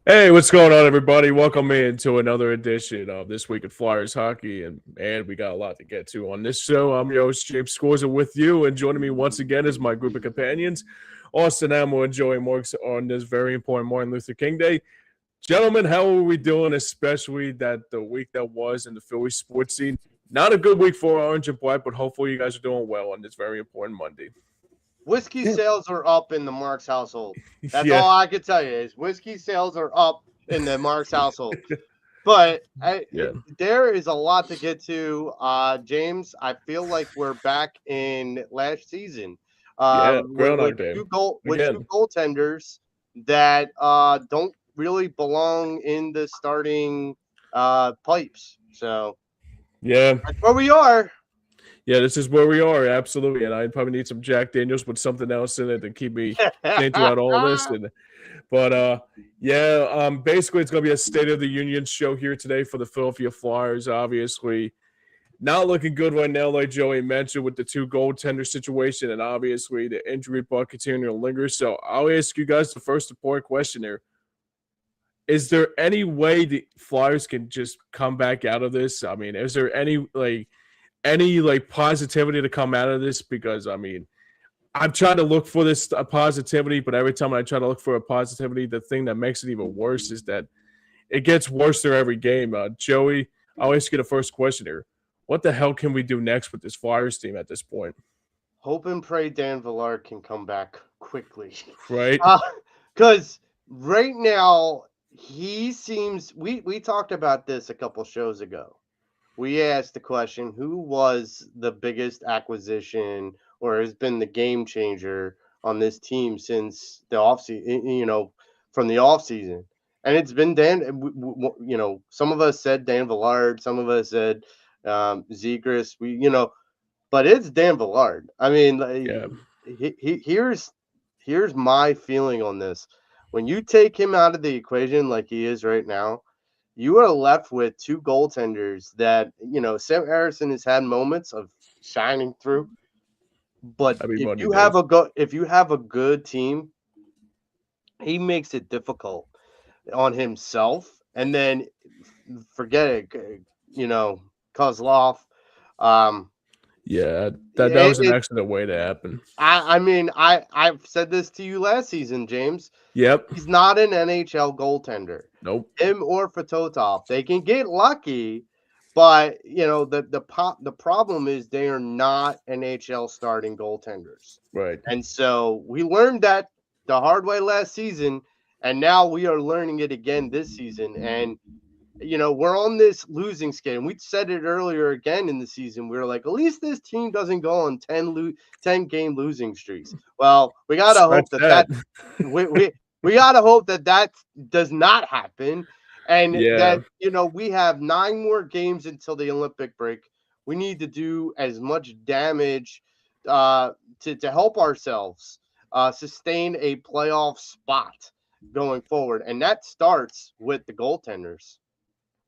Hey, what's going on, everybody? Welcome into another edition of This Week in Flyers Hockey. And man, we got a lot to get to on this show. I'm your host, James Scorza, with you. And joining me once again is my group of companions, Austin Hammel and Joey Marks, on this very important Martin Luther King Day. Gentlemen, how are we doing, especially that the week that was in the Philly sports scene? Not a good week for Orange and Black, but hopefully you guys are doing well on this very important Monday. Whiskey Yeah, sales are up in the Marks household. That's Yeah, all I can tell you is whiskey sales are up in the Marks household. But yeah, there is a lot to get to. James, I feel like we're back in last season yeah. with Groundhog Day two again. goaltenders that don't really belong in the starting pipes. So Yeah, that's where we are. yeah, this is where we are, absolutely. And I probably need some Jack Daniels with something else in it to keep me sane throughout all this. But basically it's gonna be a State of the Union show here today for the Philadelphia Flyers. Obviously, not looking good right now, like Joey mentioned, with the two goaltender situation, and obviously the injury bug continuing to linger. So I'll ask you guys the first important question here. Is there any way the Flyers can just come back out of this? I mean, is there any positivity to come out of this? Because I mean, I'm trying to look for this positivity, but every time I try to look for a positivity, the thing that makes it even worse is that it gets worse there every game. Joey, I'll ask you the first question here. What the hell can we do next with this Flyers team at this point? Hope and pray Dan Villard can come back quickly. Right? Because right now he seems we talked about this a couple shows ago. We asked the question, who was the biggest acquisition or has been the game changer on this team since the offseason, from the offseason? And it's been Dan. Some of us said Dan Villard, some of us said Zegras. But it's Dan Villard. I mean, like, Yeah. here's my feeling on this. When you take him out of the equation like he is right now, you are left with two goaltenders that Sam Harrison has had moments of shining through, but Everybody does. if you have a good team, he makes it difficult on himself, and then forget it, Kozlov. Um, Yeah, that it, was an it excellent way to happen. I mean, I've said this to you last season, James. Yep. He's not an NHL goaltender. Nope. Him or Fedotov, they can get lucky, but the problem is they are not NHL starting goaltenders, Right. and so we learned that the hard way last season, and now we are learning it again this season. And we're on this losing skid. And we said it earlier again in the season. We were like, at least this team doesn't go on 10 game losing streaks. Well, we got to Scratch hope that that. that we, we, we got to hope that that does not happen. And Yeah. that, we have 9 more games until the Olympic break. We need to do as much damage uh, to help ourselves sustain a playoff spot going forward. And that starts with the goaltenders.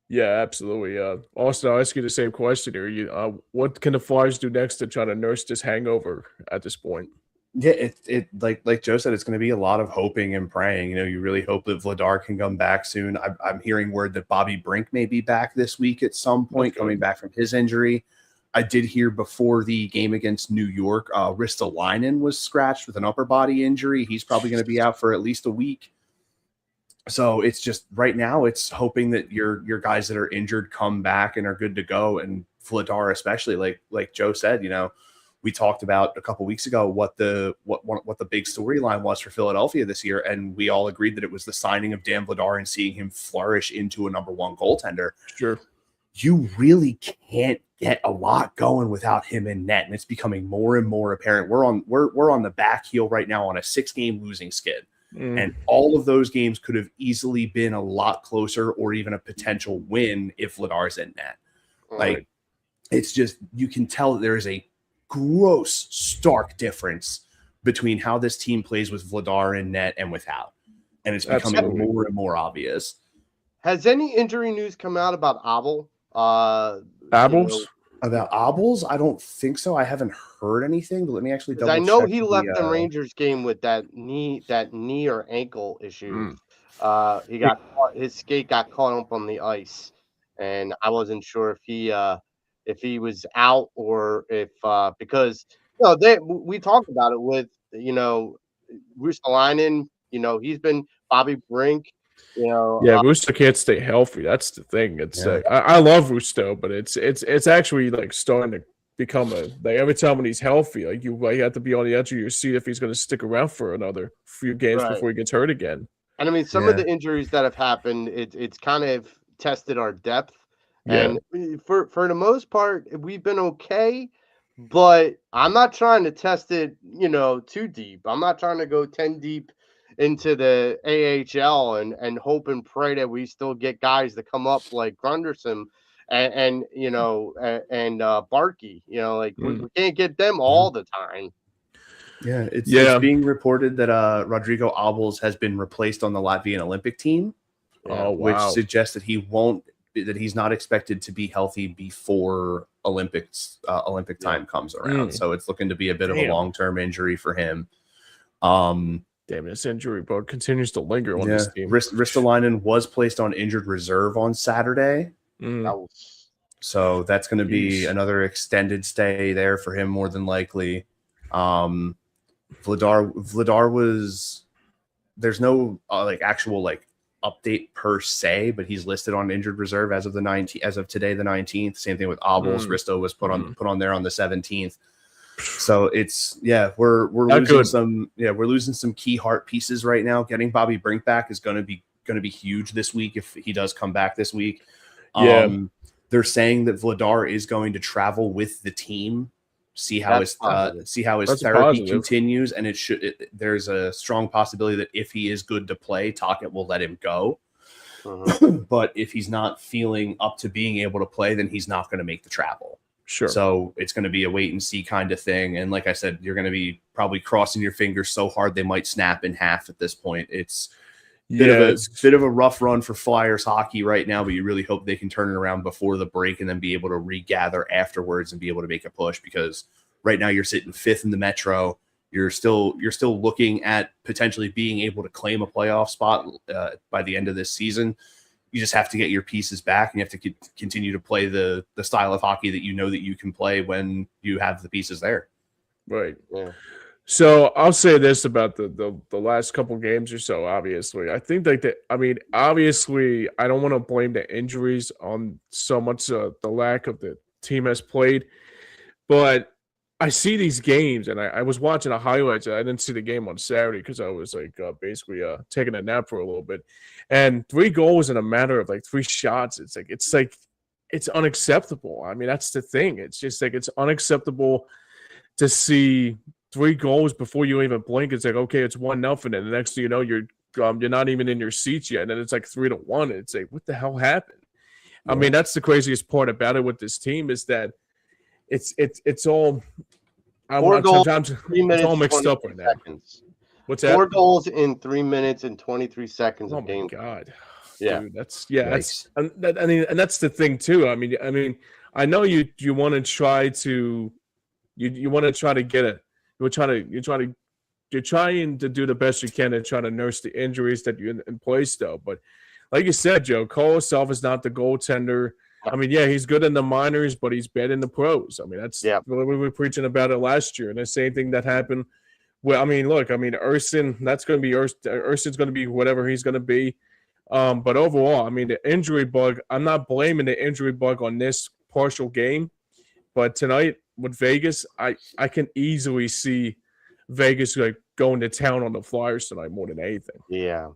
Yeah, absolutely. Austin, I'll ask you the same question here. What can the Flyers do next to try to nurse this hangover at this point? yeah. It like Joe said, it's going to be a lot of hoping and praying. You really hope that Vladar can come back soon. I'm hearing word that Bobby Brink may be back this week at some point, Okay. coming back from his injury. I did hear before the game against New York, Ristolainen was scratched with an upper body injury. He's probably going to be out for at least a week. So it's just right now, it's hoping that your guys that are injured come back and are good to go. And Vladar, especially, like Joe said, we talked about a couple weeks ago what the big storyline was for Philadelphia this year, and we all agreed that it was the signing of Dan Vladar and seeing him flourish into a number one goaltender. Sure. You really can't get a lot going without him in net, and it's becoming more and more apparent. We're on the back heel right now on a 6-game losing skid. Mm, And all of those games could have easily been a lot closer or even a potential win if Vladar's in net. Mm. Like, it's just, you can tell that there is a gross, stark difference between how this team plays with Vladar in net and without. And it's becoming absolutely. more and more obvious. Has any injury news come out about Abel? Apples? About Obels, I don't think so. I haven't heard anything, but let me actually Because I double know check he left the the Rangers game with that knee or ankle issue. Mm. He got caught, his skate got caught up on the ice, and I wasn't sure if he was out or if because we talked about it with Ristolainen. He's been Bobby Brink. Yeah, Rusto can't stay healthy. That's the thing. It's I love Rusto, but it's actually like starting to become like every time when he's healthy, like you have to be on the edge of your seat if he's going to stick around for another few games Right. before he gets hurt again. And I mean, some of the injuries that have happened, it's kind of tested our depth. Yeah. And for the most part, we've been okay. But I'm not trying to test it, too deep. I'm not trying to go 10 deep into the AHL and hope and pray that we still get guys to come up like Grunderson and Barkey. We can't get them all the time. Yeah, it's being reported that Rodrigo Abels has been replaced on the Latvian Olympic team, which suggests that he's not expected to be healthy before Olympic time comes around. So it's looking to be a bit of a long-term injury for him. Damn, this injury bug continues to linger on this team. Ristolainen was placed on injured reserve on Saturday. So that's going to be another extended stay there for him, more than likely. Vladar was, there's no actual update per se, but he's listed on injured reserve as of today, the 19th. Same thing with Abels. Risto was put on there on the 17th. So it's we're losing some key heart pieces right now. Getting Bobby Brink back is going to be huge this week if he does come back this week. They're saying that Vladar is going to travel with the team, see how his therapy continues, and there's a strong possibility that if he is good to play, Tocchet will let him go. But if he's not feeling up to being able to play, then he's not going to make the travel. Sure. So it's going to be a wait and see kind of thing. And like I said, you're going to be probably crossing your fingers so hard they might snap in half at this point. It's bit of a rough run for Flyers hockey right now, but you really hope they can turn it around before the break and then be able to regather afterwards and be able to make a push, because right now you're sitting 5th in the Metro. You're still looking at potentially being able to claim a playoff spot by the end of this season. You just have to get your pieces back, and you have to continue to play the style of hockey that you can play when you have the pieces there. Right. Yeah. So I'll say this about the last couple games or so. Obviously, I think obviously, I don't want to blame the injuries on so much the lack of the team has played, but I see these games, and I was watching the highlights. I didn't see the game on Saturday because I was basically taking a nap for a little bit. And 3 goals in a matter of 3 shots. It's unacceptable. I mean, that's the thing. It's just it's unacceptable to see 3 goals before you even blink. It's okay, it's 1-0, and the next thing you know, you're not even in your seats yet, and then it's 3-1. It's what the hell happened? Yeah. I mean, that's the craziest part about it with this team is that it's all 4 goals, it's all mixed up right now. What's that? 4 goals in 3 minutes and 23 seconds of game. Oh my god! Yeah, dude, that's and that's the thing too. I mean, I know you want to try to you want to try to get it. You're trying to do the best you can and try to nurse the injuries that you're in place, though. But like you said, Joe, Kolosov is not the goaltender. I mean, yeah, he's good in the minors, but he's bad in the pros. I mean, that's we were preaching about it last year, and the same thing that happened. Well, I mean, look, Ersin, that's going to be Ersin's going to be whatever he's going to be. But overall, I mean, the injury bug. I'm not blaming the injury bug on this partial game, but tonight with Vegas, I can easily see Vegas going to town on the Flyers tonight more than anything. Yeah.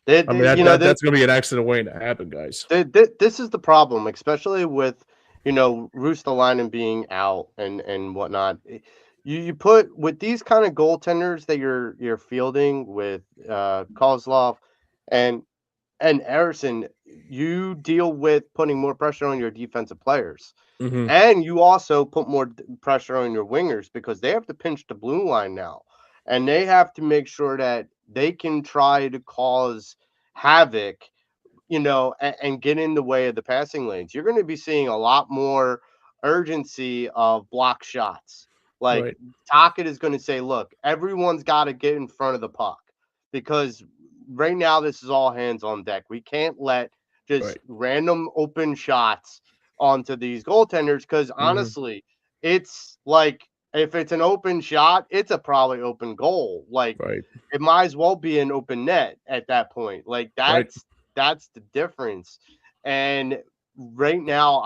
That's going to be an accident waiting to happen, guys. This is the problem, especially with, Ristolainen being out and whatnot. You put with these kind of goaltenders that you're fielding with Kozlov and Eriksson, you deal with putting more pressure on your defensive players. Mm-hmm. And you also put more pressure on your wingers because they have to pinch the blue line now. And they have to make sure that they can try to cause havoc, and get in the way of the passing lanes. You're going to be seeing a lot more urgency of block shots. Tocchet is going to say, look, everyone's got to get in front of the puck because right now this is all hands on deck. We can't let just random open shots onto these goaltenders because honestly, it's like if it's an open shot, it's a probably open goal. Like it might as well be an open net at that point. Like that's the difference. And right now,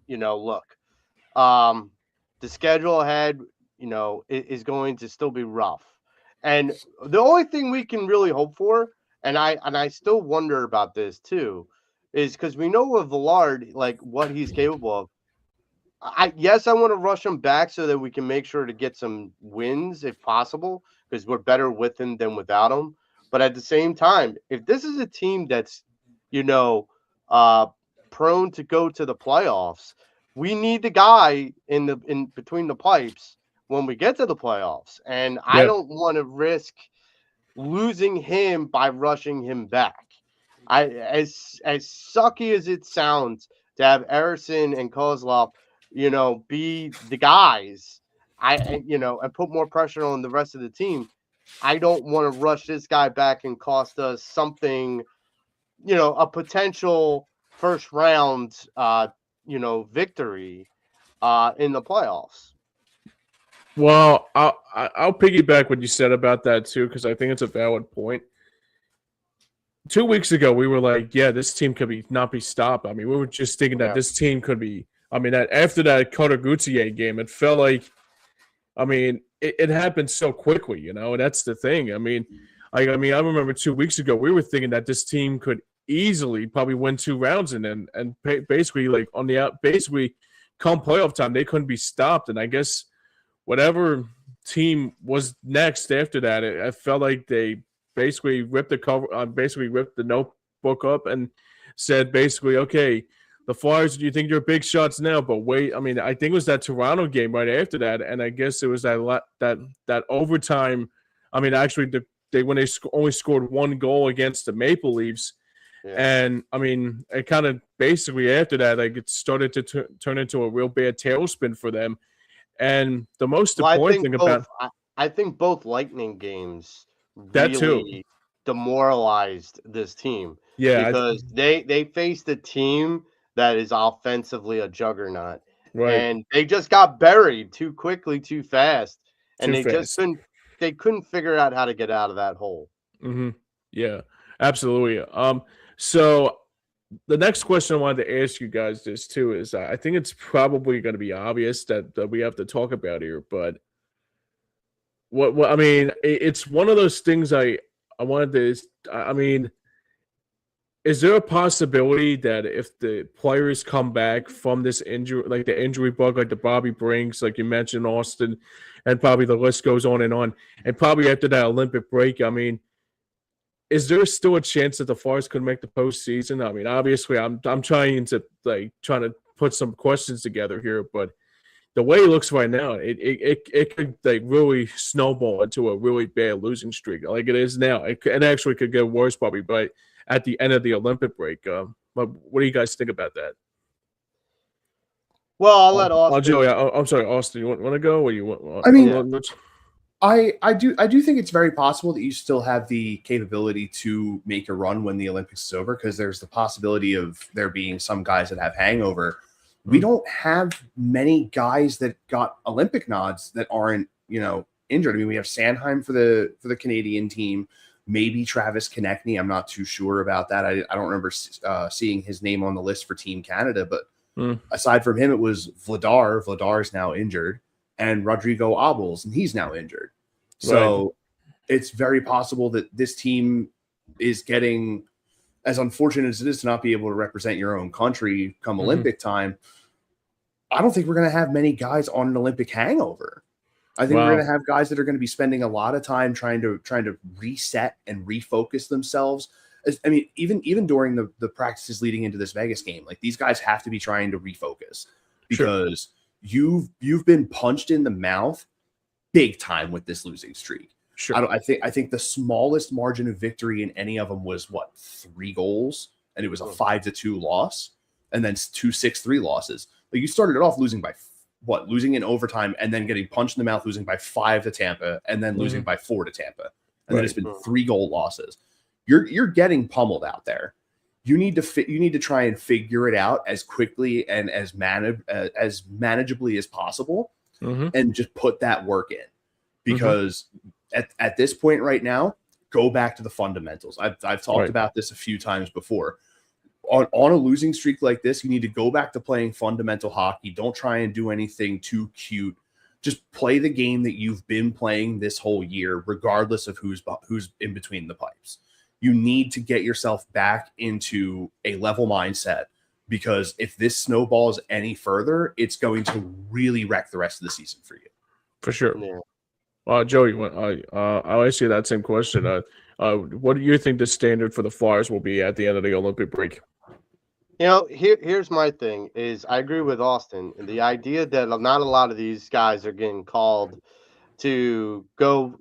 look, the schedule ahead, is going to still be rough. And the only thing we can really hope for, and I still wonder about this too, is because we know with Villard, like what he's capable of. I want to rush him back so that we can make sure to get some wins if possible, because we're better with him than without him. But at the same time, if this is a team that's, prone to go to the playoffs, we need the guy in between the pipes when we get to the playoffs. And I don't want to risk losing him by rushing him back. As sucky as it sounds to have Erison and Kozlov, be the guys, and put more pressure on the rest of the team. I don't want to rush this guy back and cost us something, a potential first round, victory in the playoffs. Well, I'll piggyback what you said about that too, because I think it's a valid point. 2 weeks ago, we were like, yeah, this team could not be stopped. I mean, we were just thinking that this team could be. I mean, that after that Cutter Gutierrez game, it felt like, I mean, it happened so quickly, and that's the thing. I mean, I remember 2 weeks ago, we were thinking that this team could easily probably win 2 rounds and basically like on the out, basically come playoff time, they couldn't be stopped. And I guess whatever team was next after that, it felt like they basically ripped the cover, basically ripped the notebook up and said basically, okay, the Flyers, you think you're big shots now, but wait. I mean, I think it was that Toronto game right after that, and I guess it was that overtime. I mean, actually, when they only scored 1 goal against the Maple Leafs, and I mean, it kind of basically after that, like it started to turn into a real bad tailspin for them. And the most important thing about I think both Lightning games that really demoralized this team. Yeah, because they faced a team that is offensively a juggernaut, and they just got buried too quickly, too fast, and they couldn't figure out how to get out of that hole. Yeah, absolutely. So the next question I wanted to ask you guys this too is, I think it's probably going to be obvious that we have to talk about here, but what I mean, it's one of those things I wanted to. I mean, is there a possibility that if the players come back from this injury, like the injury bug, like the Bobby Brinks, like you mentioned, Austin, and probably the list goes on, and probably after that Olympic break, I mean, is there still a chance that the Flyers could make the postseason? I mean, obviously, I'm trying to put some questions together here, but the way it looks right now, it could like really snowball into a really bad losing streak, like it is now. It actually could get worse, probably, but at the end of the Olympic break. But what do you guys think about that? Well, I'll let Austin. Joey, I'm sorry, Austin. You want to go? Or you want? I mean, I do think it's very possible that you still have the capability to make a run when the Olympics is over, because there's the possibility of there being some guys that have hangover. We don't have many guys that got Olympic nods that aren't, injured. I mean, we have Sanheim for the Canadian team. Maybe Travis Konechny. I'm not too sure about that. I don't remember seeing his name on the list for Team Canada. But aside from him, it was Vladar. Vladar is now injured. And Rodrigo Abels, and he's now injured. So it's very possible that this team is getting, as unfortunate as it is to not be able to represent your own country come Olympic time, I don't think we're going to have many guys on an Olympic hangover. I think we're going to have guys that are going to be spending a lot of time trying to reset and refocus themselves. I mean, even during the practices leading into this Vegas game, like these guys have to be trying to refocus because you've been punched in the mouth big time with this losing streak. I think the smallest margin of victory in any of them was 3 goals, and it was a 5-2 loss, and then 2 6-3 losses. Like you started it off losing by losing in overtime, and then getting punched in the mouth, losing by 5 to Tampa, and then losing by 4 to Tampa. and then it's been 3 goal losses. You're getting pummeled out there. You need to try and figure it out as quickly and as manageably as possible, and just put that work in. Because at this point right now, go back to the fundamentals. I've talked about this a few times before. On a losing streak like this, you need to go back to playing fundamental hockey. Don't try and do anything too cute. Just play the game that you've been playing this whole year, regardless of who's in between the pipes. You need to get yourself back into a level mindset, because if this snowballs any further, it's going to really wreck the rest of the season for you. For sure. Yeah. Joey, I'll ask you that same question. What do you think the standard for the Flyers will be at the end of the Olympic break? Here's my thing is I agree with Austin. The idea that not a lot of these guys are getting called to go,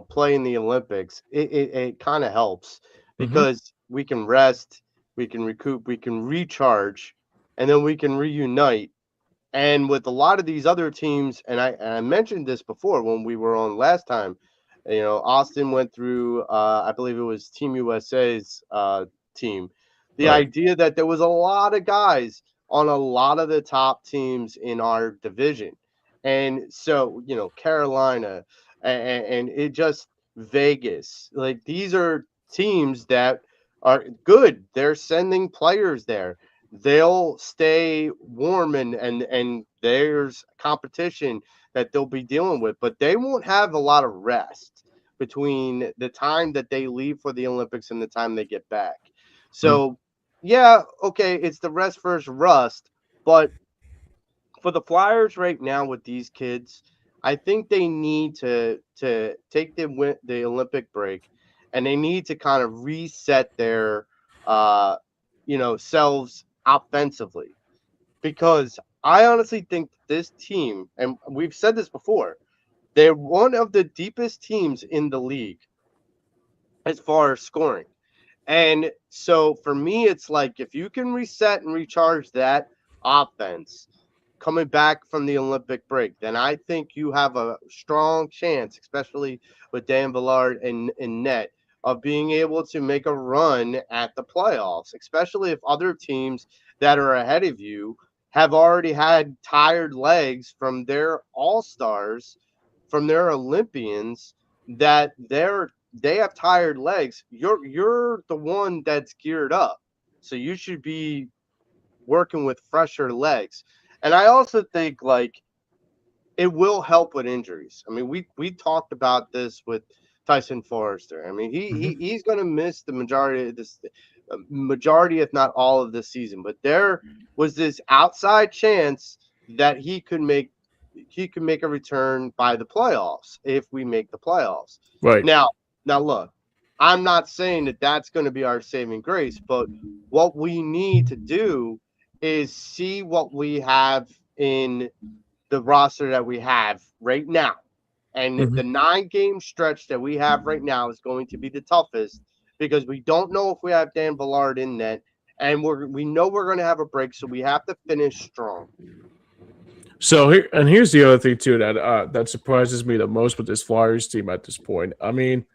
play in the Olympics, it kind of helps, because we can rest, we can recoup, we can recharge, and then we can reunite. And with a lot of these other teams, and I mentioned this before when we were on last time, Austin went through, I believe it was Team USA's team. The idea that there was a lot of guys on a lot of the top teams in our division. And so, Carolina and it just Vegas, like these are teams that are good. They're sending players there. They'll stay warm and there's competition that they'll be dealing with, but they won't have a lot of rest between the time that they leave for the Olympics and the time they get back. So, it's the rest versus rust, but for the Flyers right now with these kids, I think they need to take the Olympic break, and they need to kind of reset their selves offensively, because I honestly think this team, and we've said this before, they're one of the deepest teams in the league as far as scoring. And so for me, it's like if you can reset and recharge that offense coming back from the Olympic break, then I think you have a strong chance, especially with Dan Villard and net, of being able to make a run at the playoffs, especially if other teams that are ahead of you have already had tired legs from their all-stars, from their Olympians, that they have tired legs. You're the one that's geared up, so you should be working with fresher legs. And I also think it will help with injuries. I mean, we talked about this with Tyson Forrester. I mean, he's going to miss the majority of this, if not all of this season. But there was this outside chance that he could make a return by the playoffs if we make the playoffs. Right. Now look, I'm not saying that that's going to be our saving grace, but what we need to do is see what we have in the roster that we have right now. And the 9-game stretch that we have right now is going to be the toughest, because we don't know if we have Dan Villard in net, and we know we're going to have a break, so we have to finish strong. So here's the other thing too that surprises me the most with this Flyers team at this point. I mean,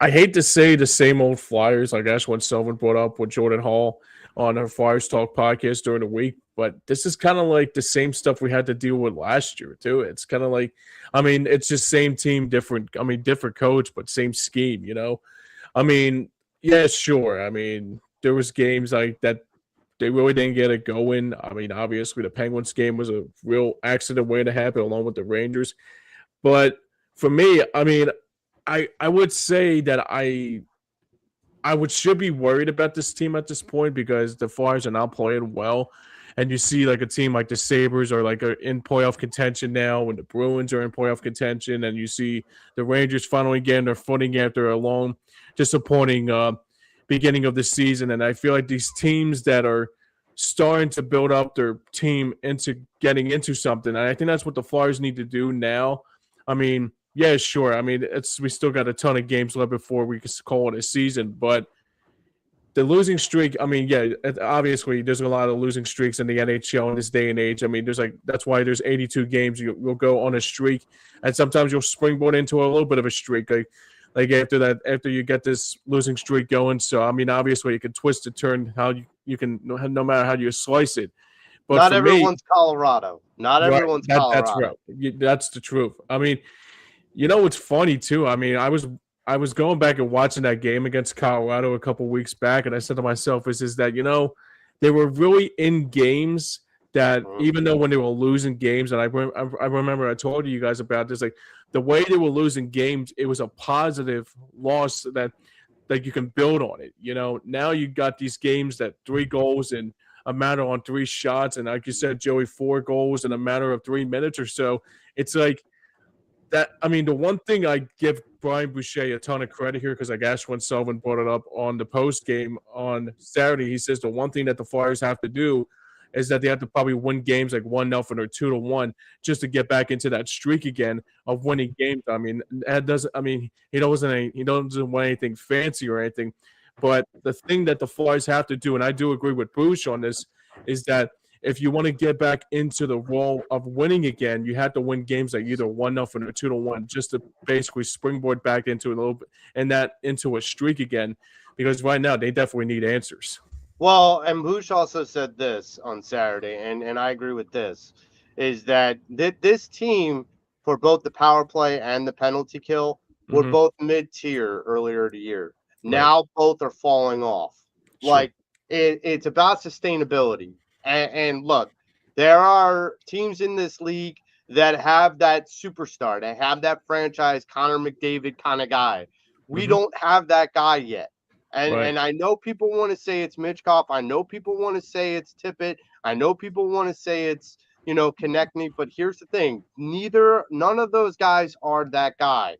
I hate to say the same old Flyers, I guess, when Sylvan brought up with Jordan Hall on her Flyers Talk podcast during the week, but this is kind of like the same stuff we had to deal with last year too. It's kind of like, I mean, it's just same team, different coach, but same scheme, I mean, yeah, sure. I mean, there was games like that they really didn't get it going. I mean, obviously the Penguins game was a real accident waiting to happen along with the Rangers. But for me, I mean, I would say that I should be worried about this team at this point, because the Flyers are not playing well. And you see like a team like the Sabres are in playoff contention now, when the Bruins are in playoff contention, and you see the Rangers finally getting their footing after a long, disappointing beginning of the season. And I feel like these teams that are starting to build up their team into getting into something, and I think that's what the Flyers need to do now. I mean, yeah, sure. I mean, we still got a ton of games left before we can call it a season, but the losing streak, I mean, yeah, obviously there's a lot of losing streaks in the NHL in this day and age. I mean, that's why there's 82 games. You'll go on a streak, and sometimes you'll springboard into a little bit of a streak. Like like after you get this losing streak going. So I mean, obviously, you can twist and turn how you can, no matter how you slice it. But Not for me, everyone's Colorado. Not right, everyone's that's Colorado. right. That's the truth. I mean, you know what's funny too? I mean, I was going back and watching that game against Colorado a couple weeks back, and I said to myself, "Is that they were really in games that even though when they were losing games, and I remember I told you guys about this, like the way they were losing games, it was a positive loss that you can build on it. Now you got these games that 3 goals in a matter on 3 shots, and like you said, Joey, 4 goals in a matter of 3 minutes or so. It's like that. I mean, the one thing I give Brian Boucher a ton of credit here, because I guess when Sullivan brought it up on the post game on Saturday, he says the one thing that the Flyers have to do is that they have to probably win games like 1-0 or 2-1 just to get back into that streak again of winning games. I mean, he doesn't win anything fancy or anything, but the thing that the Flyers have to do, and I do agree with Bouch on this, is that if you want to get back into the role of winning again, you have to win games like either 1-0 or 2-1 just to basically springboard back into a little bit and into a streak again. Because right now they definitely need answers. Well, and Bush also said this on Saturday, and I agree with this, is that this team, for both the power play and the penalty kill, were both mid-tier earlier in the year. Now both are falling off. Sure. Like, it's about sustainability. And look, there are teams in this league that have that superstar. They have that franchise Connor McDavid kind of guy. We don't have that guy yet. And I know people want to say it's Mitchkov. I know people want to say it's Tippett. I know people want to say it's, Konechny. But here's the thing. None of those guys are that guy.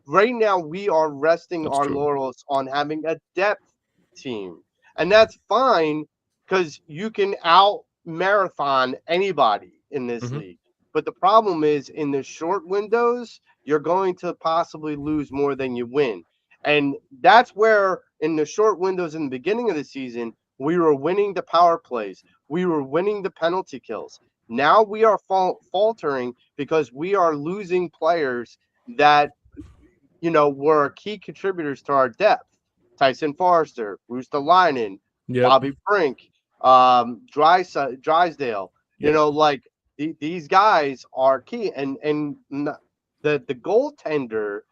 Right now, we are resting our laurels on having a depth team. And that's fine because you can out-marathon anybody in this league. But the problem is in the short windows, you're going to possibly lose more than you win. And that's where in the short windows in the beginning of the season, we were winning the power plays. We were winning the penalty kills. Now we are faltering because we are losing players that, were key contributors to our depth. Tyson Forrester, Rustalainen, Bobby Brink, Drysdale. These guys are key. And the goaltender,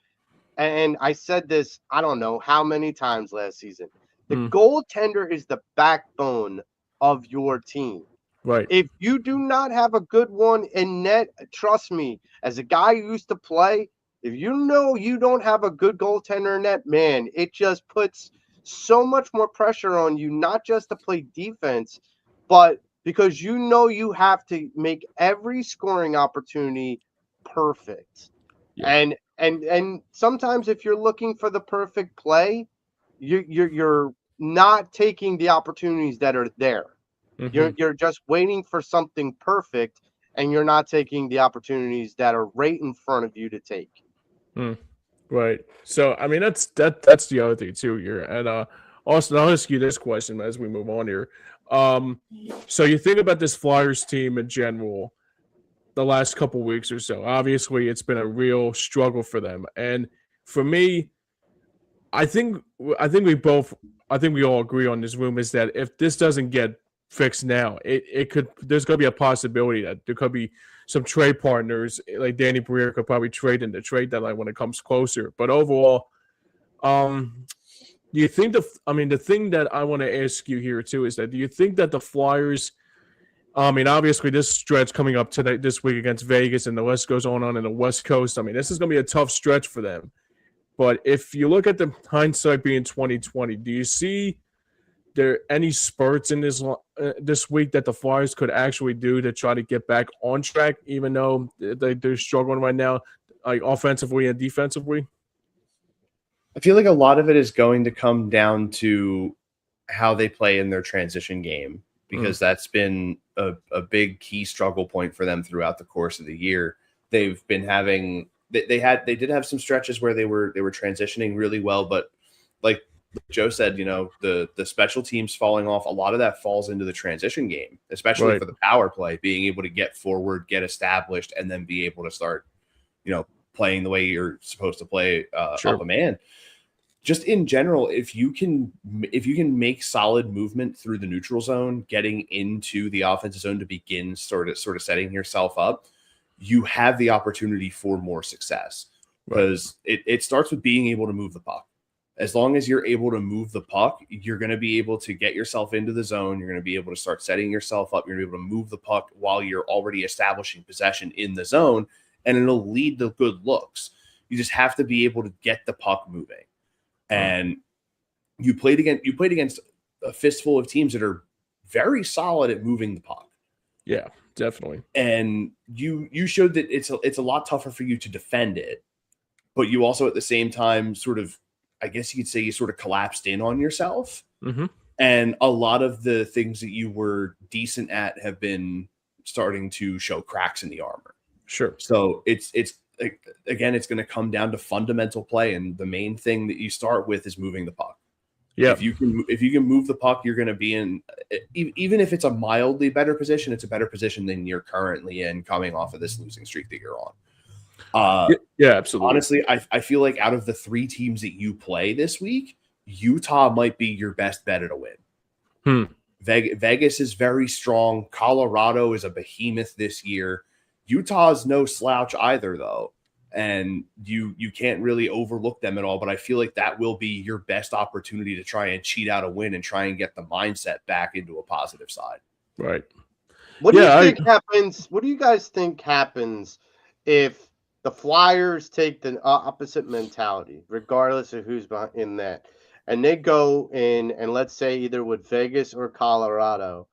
and I said this, I don't know how many times last season. The goaltender is the backbone of your team. Right. If you do not have a good one in net, trust me, as a guy who used to play, if you don't have a good goaltender in net, man, it just puts so much more pressure on you, not just to play defense, but because you have to make every scoring opportunity perfect. Yeah. And sometimes if you're looking for the perfect play, you're not taking the opportunities that are there. You're just waiting for something perfect, and you're not taking the opportunities that are right in front of you to take. Right. So I mean that's the other thing too here. And Austin, I'll ask you this question as we move on here. So you think about this Flyers team in general, the last couple weeks or so. Obviously, it's been a real struggle for them. And for me, I think we all agree on this room is that if this doesn't get fixed now, there's going to be a possibility that there could be some trade partners like Danny Briere could probably trade in the trade deadline when it comes closer. But overall, do you think the thing that I want to ask you here too is that do you think that the Flyers, I mean, obviously this stretch coming up this week against Vegas and the list goes on in the West Coast, I mean, this is going to be a tough stretch for them. But if you look at the hindsight being 2020, do you see there any spurts in this week that the Flyers could actually do to try to get back on track, even though they're struggling right now, like offensively and defensively? I feel like a lot of it is going to come down to how they play in their transition game, because that's been a big key struggle point for them throughout the course of the year. They've been having they did have some stretches where they were transitioning really well, but like Joe said, the special teams falling off, a lot of that falls into the transition game, especially for the power play, being able to get forward, get established, and then be able to start, playing the way you're supposed to play Sure. up a man. Just in general, if you can make solid movement through the neutral zone, getting into the offensive zone to begin sort of setting yourself up, you have the opportunity for more success, because it starts with being able to move the puck. As long as you're able to move the puck, you're going to be able to get yourself into the zone. You're going to be able to start setting yourself up. You're going to be able to move the puck while you're already establishing possession in the zone, and it'll lead to good looks. You just have to be able to get the puck moving. And you played against a fistful of teams that are very solid at moving the puck. Yeah, definitely. And you showed that it's a lot tougher for you to defend it, but you also at the same time sort of, I guess you could say, you sort of collapsed in on yourself. Mm-hmm. And a lot of the things that you were decent at have been starting to show cracks in the armor. Sure. So it's again, it's going to come down to fundamental play, and the main thing that you start with is moving the puck. Yeah. If you can move the puck, you're going to be in, even if it's a mildly better position, it's a better position than you're currently in coming off of this losing streak that you're on. Yeah, absolutely. Honestly, I feel like out of the 3 teams that you play this week, Utah might be your best bet at a win. Vegas is very strong. Colorado is a behemoth this year. Utah is no slouch either, though, and you can't really overlook them at all. But I feel like that will be your best opportunity to try and cheat out a win and try and get the mindset back into a positive side. Right. What do you think happens? What do you guys think happens if the Flyers take the opposite mentality, regardless of who's in that, and they go in and, let's say, either with Vegas or Colorado,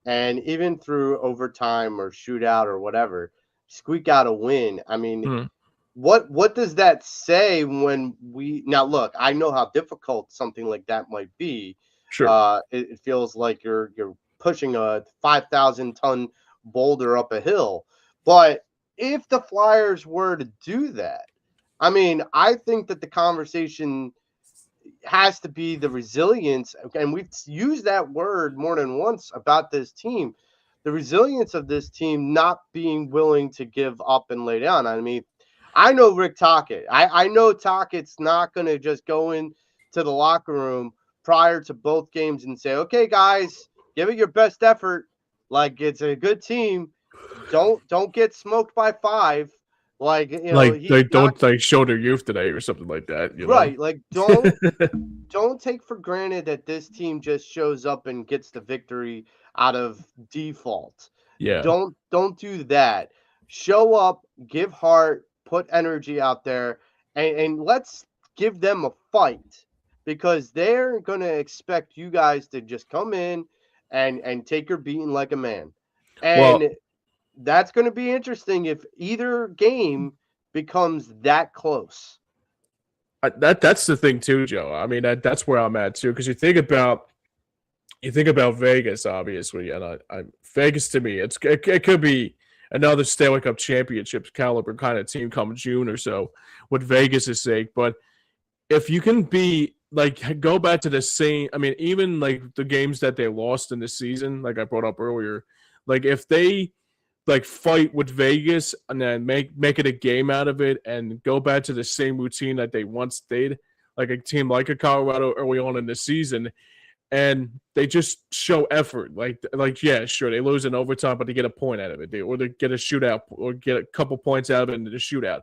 and even through overtime or shootout or whatever, squeak out a win? I mean, what does that say when we now look? I know how difficult something like that might be. Sure. It feels like you're pushing a 5,000-ton boulder up a hill, but if the Flyers were to do that, I mean, I think that the conversation has to be the resilience, and we've used that word more than once about this team, the resilience of this team not being willing to give up and lay down. I mean, I know Rick Tocchet. I know Tocchett's not going to just go into the locker room prior to both games and say, okay, guys, give it your best effort. Like, it's a good team. Don't get smoked by 5. Like, you know, like they don't like show their youth today or something like that. You right. know? Like, don't take for granted that this team just shows up and gets the victory out of default. Yeah. Don't do that. Show up, give heart, put energy out there, and let's give them a fight, because they're gonna expect you guys to just come in and take your beating like a man. And that's going to be interesting if either game becomes that close. That's the thing too, Joe. I mean, that's where I'm at too, because you think about Vegas, obviously, and Vegas to me, it could be another Stanley Cup championship caliber kind of team come June or so, with Vegas' sake. But if you can be like, go back to the same, I mean, even like the games that they lost in the season, like I brought up earlier, like if they like fight with Vegas and then make it a game out of it and go back to the same routine that they once did, like a team like a Colorado early on in the season, and they just show effort. Like yeah, sure, they lose in overtime, but they get a point out of it, or they get a shootout, or get a couple points out of it in the shootout.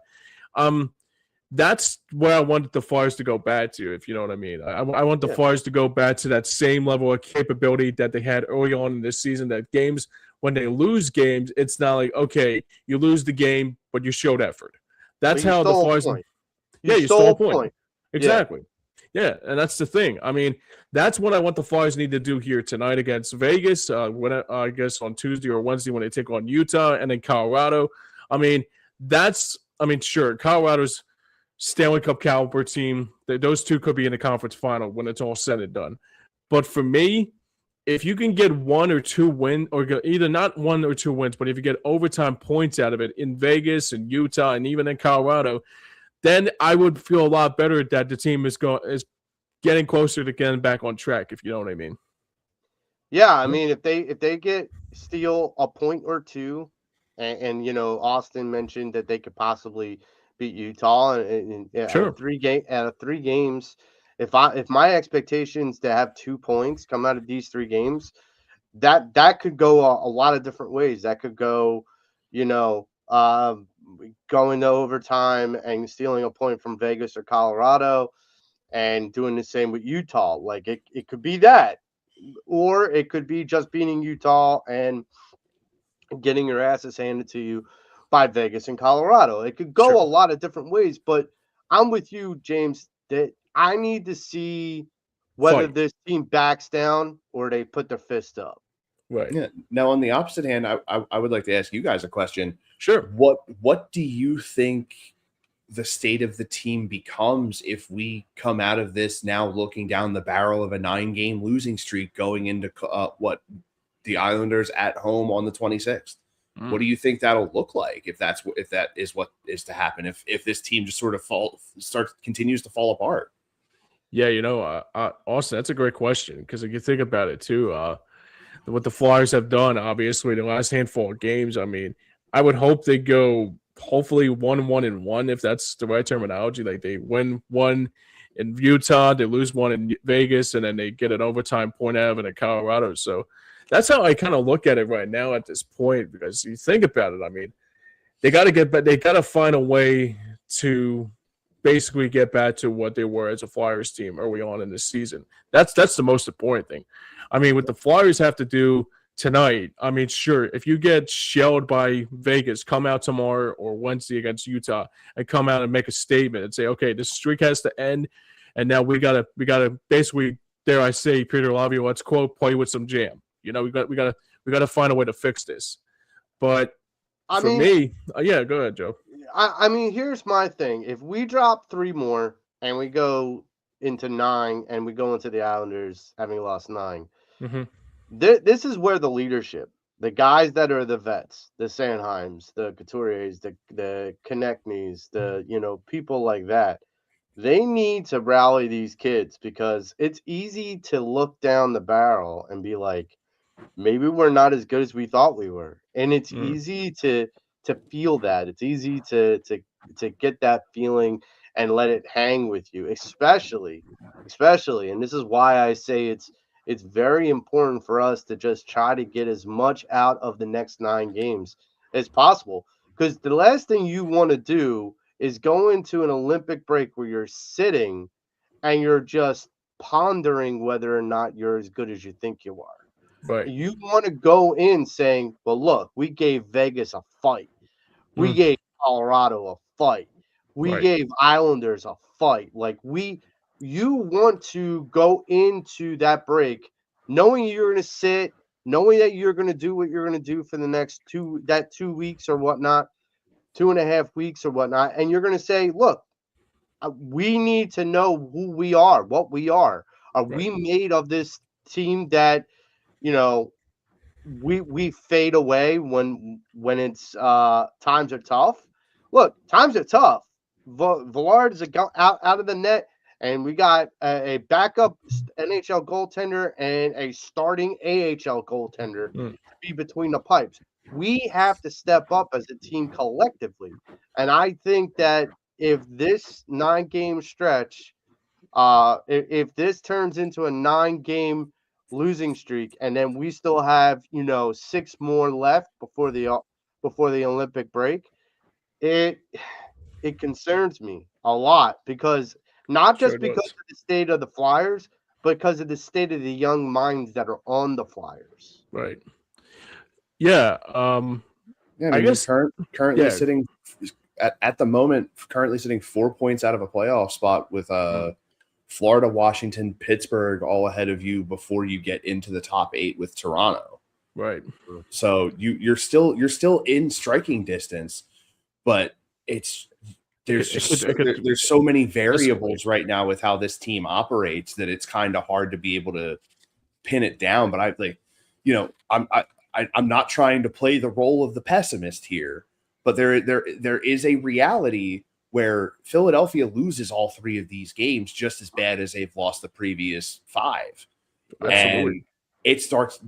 That's where I want the Flyers to go back to, if you know what I mean. I want the Flyers to go back to that same level of capability that they had early on in this season. That games, when they lose games, it's not like, okay, you lose the game, but you showed effort. That's how the Flyers. You stole a point. Exactly. Yeah, and that's the thing. I mean, that's what I want the Flyers need to do here tonight against Vegas. I guess on Tuesday or Wednesday when they take on Utah, and then Colorado. I mean, sure, Colorado's Stanley Cup caliber team. Those two could be in the conference final when it's all said and done. But for me, if you can get 1 or 2 wins, or either not 1 or 2 wins, but if you get overtime points out of it in Vegas and Utah and even in Colorado, then I would feel a lot better that the team is getting closer to getting back on track, if you know what I mean. Yeah, I mean, if they steal a point or two, and you know, Austin mentioned that they could possibly beat Utah and Sure. out of 3 games. If my expectations to have 2 points come out of these 3 games, that could go a lot of different ways. That could go, going to overtime and stealing a point from Vegas or Colorado and doing the same with Utah. Like it could be that, or it could be just beating Utah and getting your asses handed to you by Vegas and Colorado. It could go Sure. a lot of different ways, but I'm with you, James, that I need to see whether Fight. this team backs down or they put their fist up. Right. Yeah. Now, on the opposite hand, I would like to ask you guys a question. Sure. What do you think the state of the team becomes if we come out of this now looking down the barrel of a 9-game losing streak going into the Islanders at home on the 26th? What do you think that'll look like if that is what is to happen? If this team just sort of continues to fall apart? Yeah, Austin, that's a great question because if you think about it too, what the Flyers have done, obviously, the last handful of games, I mean, I would hope they go hopefully 1-1-1, if that's the right terminology. Like they win 1 in Utah, they lose 1 in Vegas, and then they get an overtime point out of it in Colorado. So that's how I kind of look at it right now at this point, because you think about it, I mean, they got to find a way to basically get back to what they were as a Flyers team early on in this season. That's the most important thing. I mean, what the Flyers have to do tonight, I mean, sure, if you get shelled by Vegas, come out tomorrow or Wednesday against Utah and come out and make a statement and say, okay, this streak has to end, and now we gotta basically, dare I say, Peter Laviolette's quote, play with some jam. We gotta find a way to fix this. But for me, yeah, go ahead, Joe. I mean, here's my thing. If we drop 3 more and we go into 9 and we go into the Islanders having lost 9, this is where the leadership, the guys that are the vets, the Sanheims, the Couturiers, the Konechnys, the people like that, they need to rally these kids, because it's easy to look down the barrel and be like, maybe we're not as good as we thought we were. And it's easy to feel that. It's easy to get that feeling and let it hang with you, especially. And this is why I say it's very important for us to just try to get as much out of the next 9 games as possible. Because the last thing you want to do is go into an Olympic break where you're sitting and you're just pondering whether or not you're as good as you think you are. Right. You want to go in saying, well, look, we gave Vegas a fight. We gave Colorado a fight. We gave Islanders a fight. Like you want to go into that break knowing you're going to sit, knowing that you're going to do what you're going to do for the next 2 weeks or whatnot, 2.5 weeks or whatnot. And you're going to say, look, we need to know who we are, what we are. Are we made of this team that, we fade away when it's times are tough? Look, times are tough. Villard is out of the net, and we got a backup NHL goaltender and a starting AHL goaltender to be between the pipes. We have to step up as a team collectively, and I think that if this 9-game stretch, if this turns into a 9-game losing streak, and then we still have 6 more left before the Olympic break, it concerns me a lot, because not just because of the state of the Flyers, but because of the state of the young minds that are on the Flyers. Right. Yeah. I guess currently sitting at the moment, currently sitting 4 points out of a playoff spot with Florida, Washington, Pittsburgh all ahead of you before you get into the top 8 with Toronto. Right. So you're still in striking distance, but there's so many variables right now with how this team operates that it's kind of hard to be able to pin it down. But I'm not trying to play the role of the pessimist here, but there is a reality where Philadelphia loses all 3 of these games just as bad as they've lost the previous 5. Absolutely. And it starts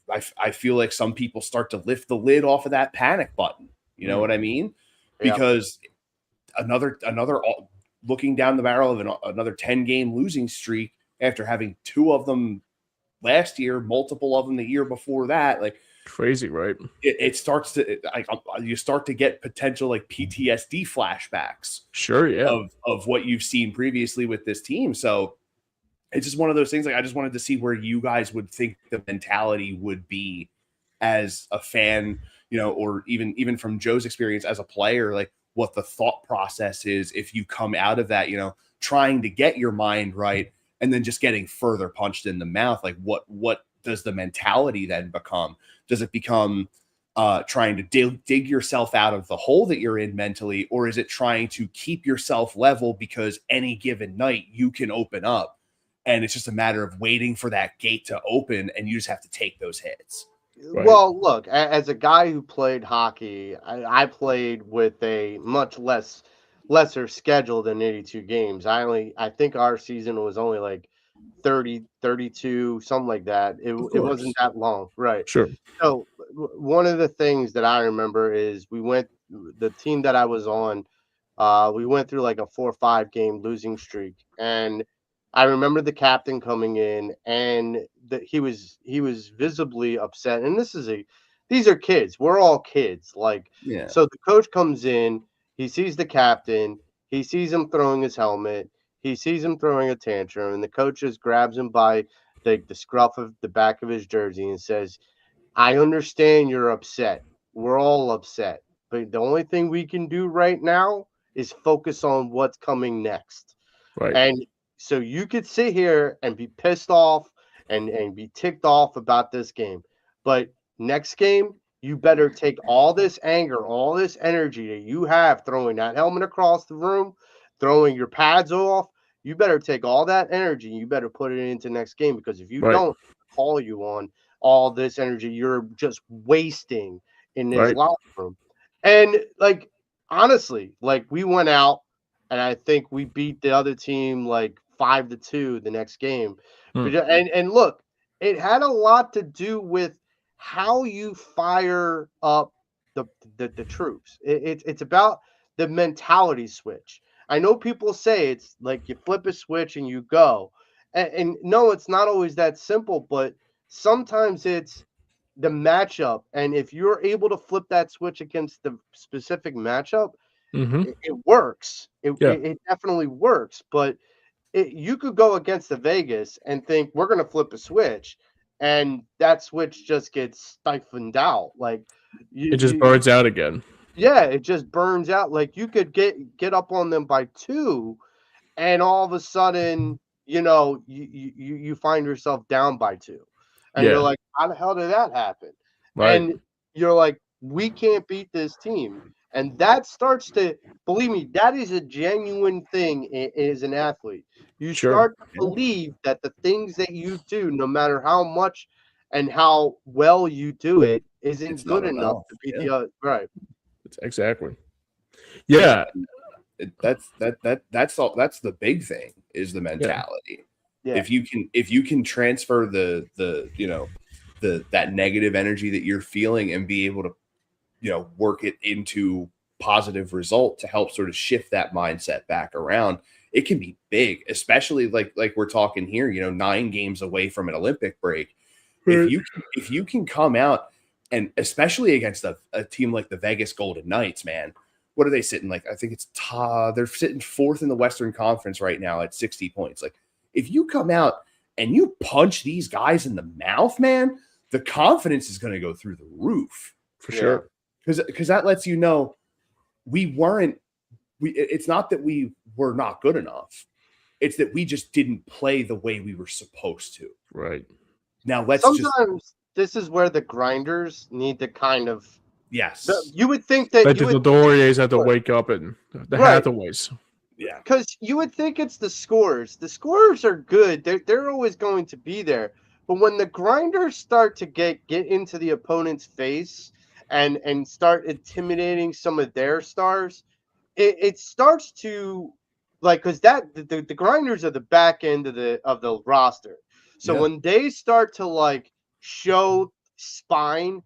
I feel like some people start to lift the lid off of that panic button. You know what I mean? Because another looking down the barrel of another 10-game losing streak after having 2 of them last year, multiple of them the year before that. Like, crazy, right? It starts to you start to get potential like PTSD flashbacks. Sure, yeah. Of what you've seen previously with this team. So it's just one of those things. Like, I just wanted to see where you guys would think the mentality would be as a fan, or even from Joe's experience as a player, like what the thought process is if you come out of that, trying to get your mind right and then just getting further punched in the mouth. Like, what does the mentality then become? Does it become trying to dig yourself out of the hole that you're in mentally, or is it trying to keep yourself level because any given night you can open up and it's just a matter of waiting for that gate to open and you just have to take those hits? Right. Well, look, as a guy who played hockey, I played with a much lesser schedule than 82 games. I think our season was only like 30, 32, something like that. It wasn't that long, right? Sure. So one of the things that I remember is the team that I was on, we went through like a 4 or 5 game losing streak, and I remember the captain coming in, and he was visibly upset. And these are kids. We're all kids. Like, Yeah. So the coach comes in, he sees the captain, he sees him throwing his helmet, he sees him throwing a tantrum, and the coach just grabs him by the scruff of the back of his jersey and says, "I understand you're upset. We're all upset. But the only thing we can do right now is focus on what's coming next." Right. And so you could sit here and be pissed off and be ticked off about this game. But next game, you better take all this anger, all this energy that you have throwing that helmet across the room, throwing your pads off. You better take all that energy and you better put it into next game, because if you Right. don't, call you on all this energy you're just wasting in this Right. locker room. And like, honestly, like, we went out and I think we beat the other team like 5-2 the next game. Hmm. And look, it had a lot to do with how you fire up the troops. It's about the mentality switch. I know people say it's like you flip a switch and you go. And no, it's not always that simple, but sometimes it's the matchup. And if you're able to flip that switch against the specific matchup, Mm-hmm. it works. Yeah. It definitely works. But you could go against the Vegas and think we're going to flip a switch, and that switch just gets stifled out. Like, It just burns out again. yeah, it just burns out. Like, you could get up on them by 2, and all of a sudden, you find yourself down by 2, and Yeah. you're like, how the hell did that happen? Right. And you're like, we can't beat this team. And that starts to, believe me, that is a genuine thing as an athlete. You Sure. start to believe that the things that you do, no matter how much and how well you do it, isn't It's good not enough enough. to beat Yeah. the other. Right. Exactly. Yeah. That's the big thing, is the mentality. Yeah. If you can transfer that negative energy that you're feeling and be able to work it into positive result to help sort of shift that mindset back around, it can be big, especially like we're talking here, 9 games away from an Olympic break. Right. If you can come out, and especially against a team like the Vegas Golden Knights, man, what are they sitting like? I think they're sitting 4th in the Western Conference right now at 60 points. Like, if you come out and you punch these guys in the mouth, man, the confidence is going to go through the roof. For sure. Because that lets you know it's not that we were not good enough. It's that we just didn't play the way we were supposed to. Right. Now Sometimes this is where the grinders need to kind of. Yes. You would think that But the Doriers had to wake up, and the Hathaways. Yeah. Because you would think it's the scorers. The scorers are good. They're always going to be there. But when the grinders start to get into the opponent's face and start intimidating some of their stars, it starts to, like, because the grinders are the back end of the roster. So when they start to like show spine,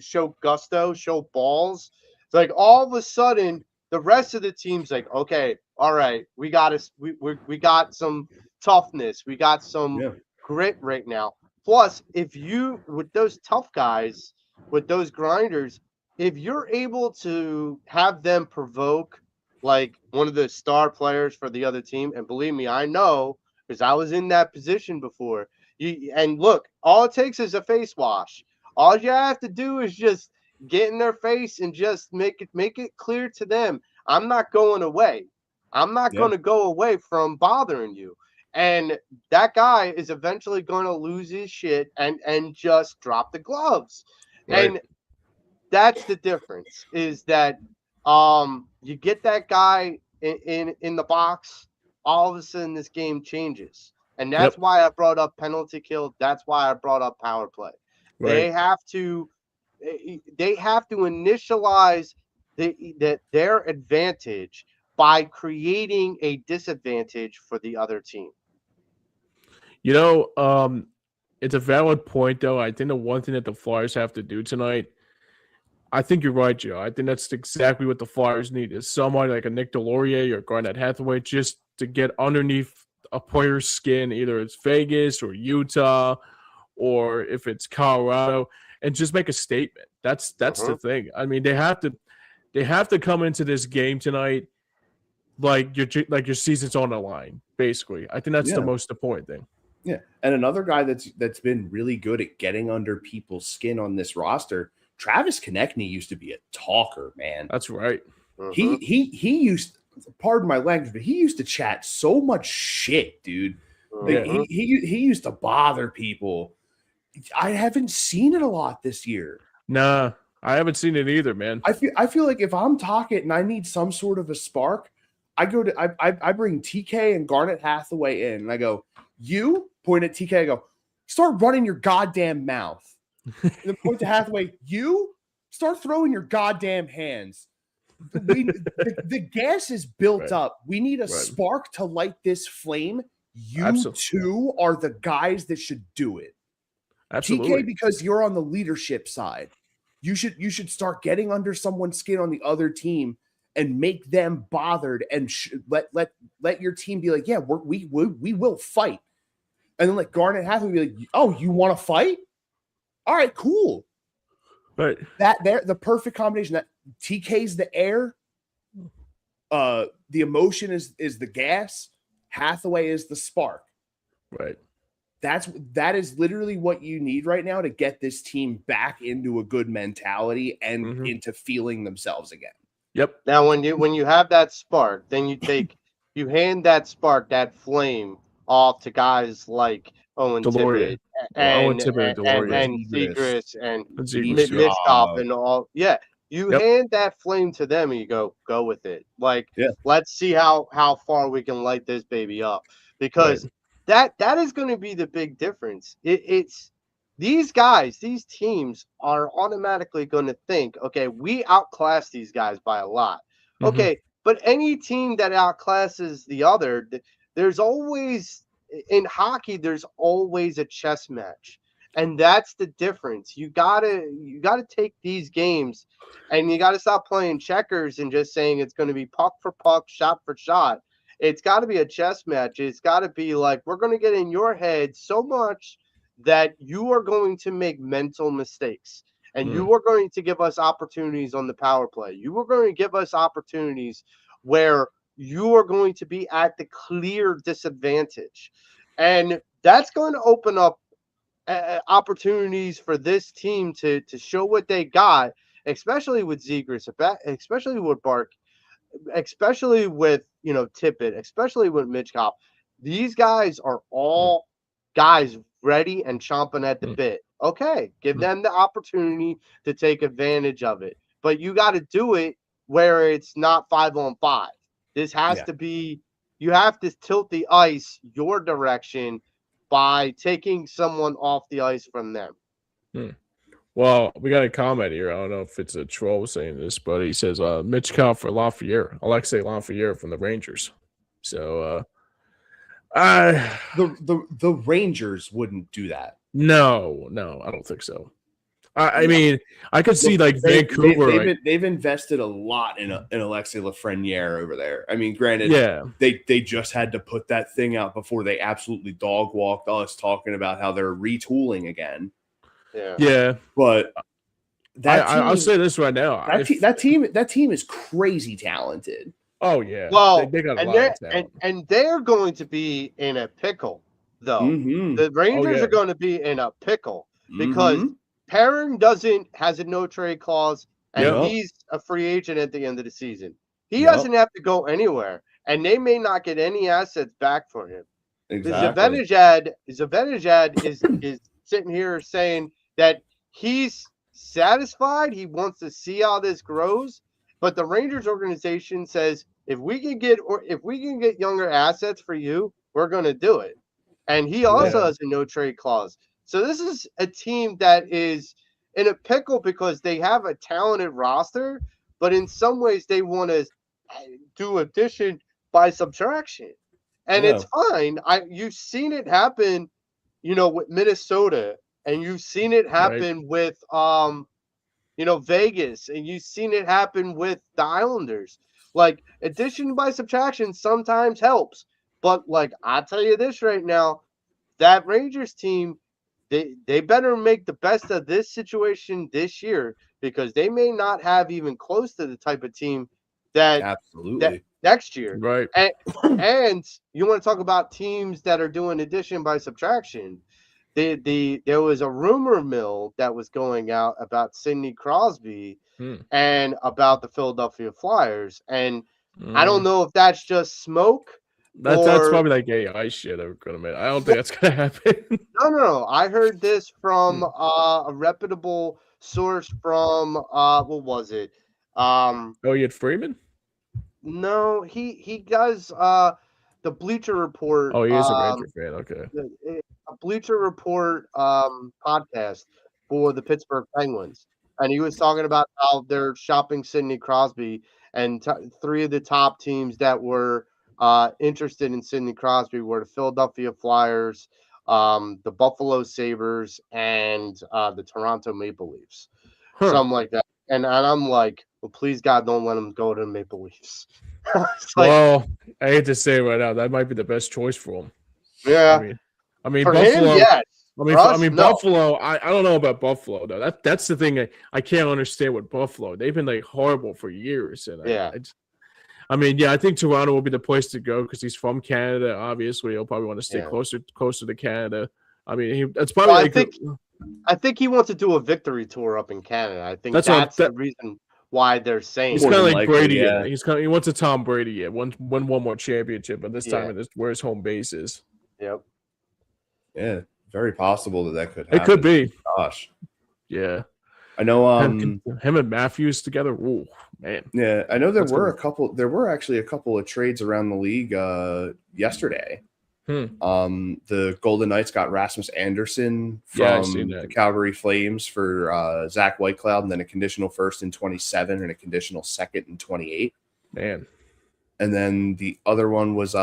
show gusto, show balls, it's like all of a sudden the rest of the team's like, okay, all right, we got us, we got some toughness, we got some grit right now. Plus, if you with those tough guys, with those grinders, if you're able to have them provoke like one of the star players for the other team, and believe me, I know because I was in that position before. And look, all it takes is a face wash. All you have to do is just get in their face and just make it clear to them, I'm not going away. I'm not going to go away from bothering you. And that guy is eventually going to lose his shit and just drop the gloves. Right. And that's the difference, is that you get that guy in the box, all of a sudden this game changes. And that's why I brought up penalty kill. That's why I brought up power play. Right. They have to initialize their advantage by creating a disadvantage for the other team. You know, it's a valid point, though. I think the one thing that the Flyers have to do tonight, I think you're right, Joe. I think that's exactly what the Flyers need, is somebody like a Nick Delorier or Garnett Hathaway just to get underneath a player's skin, either it's Vegas or Utah or if it's Colorado, and just make a statement. That's the thing. I mean, they have to come into this game tonight like your season's on the line, basically. I think that's the most important thing. Yeah. And another guy that's been really good at getting under people's skin on this roster, Travis Konechny used to be a talker, man. That's right. He used, pardon my language, but he used to chat so much shit, dude. Like, he used to bother people. I haven't seen it a lot this year. Nah, I haven't seen it either, man. I feel like if I'm talking and I need some sort of a spark, I bring TK and Garnett Hathaway in, and I go, you point at TK, I go, start running your goddamn mouth. And then point to Hathaway, you start throwing your goddamn hands. The gas is built up. We need a spark to light this flame. You two are the guys that should do it. Absolutely. TK, because you're on the leadership side, you should start getting under someone's skin on the other team and make them bothered, and let your team be like, yeah, we will fight. And then like Garnett Hathaway be like, oh, you want to fight? All right, cool. But the perfect combination. That TK's the air, the emotion is the gas. Hathaway is the spark. Right. That is literally what you need right now to get this team back into a good mentality and into feeling themselves again. Yep. Now, when you have that spark, then you hand that spark, that flame, off to guys like Owen Tippett and Zegras and Mishkov and all. Yeah, you hand that flame to them and you go with it. Like, let's see how far we can light this baby up, because that is going to be the big difference. It's these guys, these teams are automatically going to think, okay, we outclass these guys by a lot. Okay, but any team that outclasses the other, there's always, in hockey, there's always a chess match. And that's the difference. You gotta take these games and you gotta stop playing checkers and just saying it's gonna be puck for puck, shot for shot. It's gotta be a chess match. It's gotta be like, we're gonna get in your head so much that you are going to make mental mistakes. And you are going to give us opportunities on the power play. You are going to give us opportunities where you are going to be at the clear disadvantage. And that's going to open up opportunities for this team to show what they got, especially with Zegras, especially with Bark, especially with, Tippett, especially with Mitchkov. These guys are all guys ready and chomping at the bit. Okay, give them the opportunity to take advantage of it. But you got to do it where it's not 5-on-5. This has to be, you have to tilt the ice your direction by taking someone off the ice from them. Well, we got a comment here. I don't know if it's a troll saying this, but he says, Mitchkov for Lafayette. Alexei Lafayette from the Rangers. So, the Rangers wouldn't do that. No, I don't think so. I mean, I could see like Vancouver. They've invested a lot in Alexis Lafreniere over there. I mean, granted, yeah, they just had to put that thing out before they absolutely dog walked us, talking about how they're retooling again. Yeah. But I'll say this right now. That team is crazy talented. Oh yeah. Well, they got a lot of talent. And they're going to be in a pickle, though. Mm-hmm. The Rangers are going to be in a pickle because Perrin has a no trade clause, and he's a free agent at the end of the season. He doesn't have to go anywhere, and they may not get any assets back for him. Exactly. Zibanejad is sitting here saying that he's satisfied. He wants to see how this grows, but the Rangers organization says if we can get younger assets for you, we're going to do it. And he also has a no trade clause. So this is a team that is in a pickle because they have a talented roster, but in some ways they want to do addition by subtraction. And it's fine. You've seen it happen, with Minnesota, and you've seen it happen with Vegas, and you've seen it happen with the Islanders. Like, addition by subtraction sometimes helps. But like, I'll tell you this right now, that Rangers team, they better make the best of this situation this year, because they may not have even close to the type of team that next year. Right. And you want to talk about teams that are doing addition by subtraction. There was a rumor mill that was going out about Sidney Crosby and about the Philadelphia Flyers. And I don't know if that's just smoke. That's probably like AI shit they're gonna make. I don't think that's gonna happen. No. I heard this from a reputable source from what was it? Elliot Freeman? No, he does the Bleacher Report. Oh, he is a Ranger fan. Okay. A Bleacher Report podcast for the Pittsburgh Penguins, and he was talking about how they're shopping Sidney Crosby, and three of the top teams that were interested in Sidney Crosby were the Philadelphia Flyers, the Buffalo Sabres, and the Toronto Maple Leafs, something like that. And I'm like, well, please God, don't let him go to the Maple Leafs. Well, I hate to say it right now, that might be the best choice for him. Yeah. I mean, for Buffalo. Him, yes. No. Buffalo. I don't know about Buffalo though. That's the thing I can't understand with Buffalo. They've been like horrible for years, and I think Toronto will be the place to go because he's from Canada. Obviously, he'll probably want to stay closer to Canada. I mean, that's probably. I think he wants to do a victory tour up in Canada. I think that's the reason why they're saying he's kind of like Brady. Yeah. He wants a Tom Brady. Yeah, win one more championship, but this time it's where his home base is. Yep. Yeah, very possible that could happen. It could be. Gosh. Yeah. I know him and Matthews together. Ooh, man. Yeah, I know there were actually a couple of trades around the league yesterday. The Golden Knights got Rasmus Anderson from the Calgary Flames for Zach Whitecloud, and then a conditional first in 27 and a conditional second in 28. Man. And then the other one was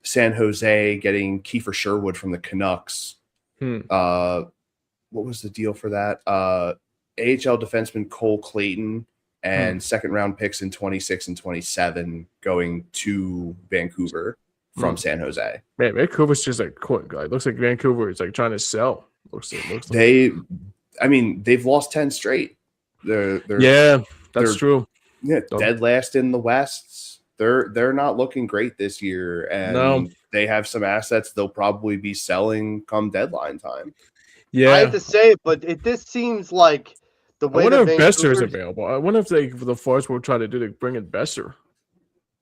San Jose getting Kiefer Sherwood from the Canucks. What was the deal for that? AHL defenseman Cole Clayton and second round picks in 26 and 27 going to Vancouver from San Jose. Man, Vancouver's just like quick. It looks like Vancouver is like trying to sell. Looks like. They've lost 10 straight. That's true. Yeah, dead last in the West. They're not looking great this year, and they have some assets they'll probably be selling come deadline time. Yeah, I have to say, but this seems like the way. I wonder if Besser is available. I wonder if the Force will try to do to bring in Besser.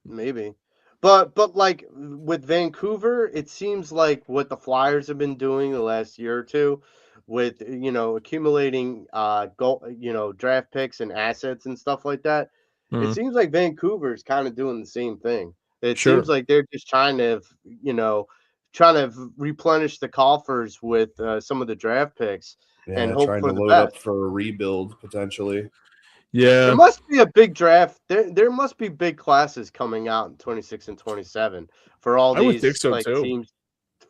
Maybe, but like with Vancouver, it seems like what the Flyers have been doing the last year or two, with accumulating draft picks and assets and stuff like that. It seems like Vancouver is kind of doing the same thing. It seems like they're just trying to replenish the coffers with some of the draft picks and hope trying for to the load best. up for a rebuild potentially. Yeah, there must be a big draft. There must be big classes coming out in 26 and 27 for all these. I would think so too. Teams.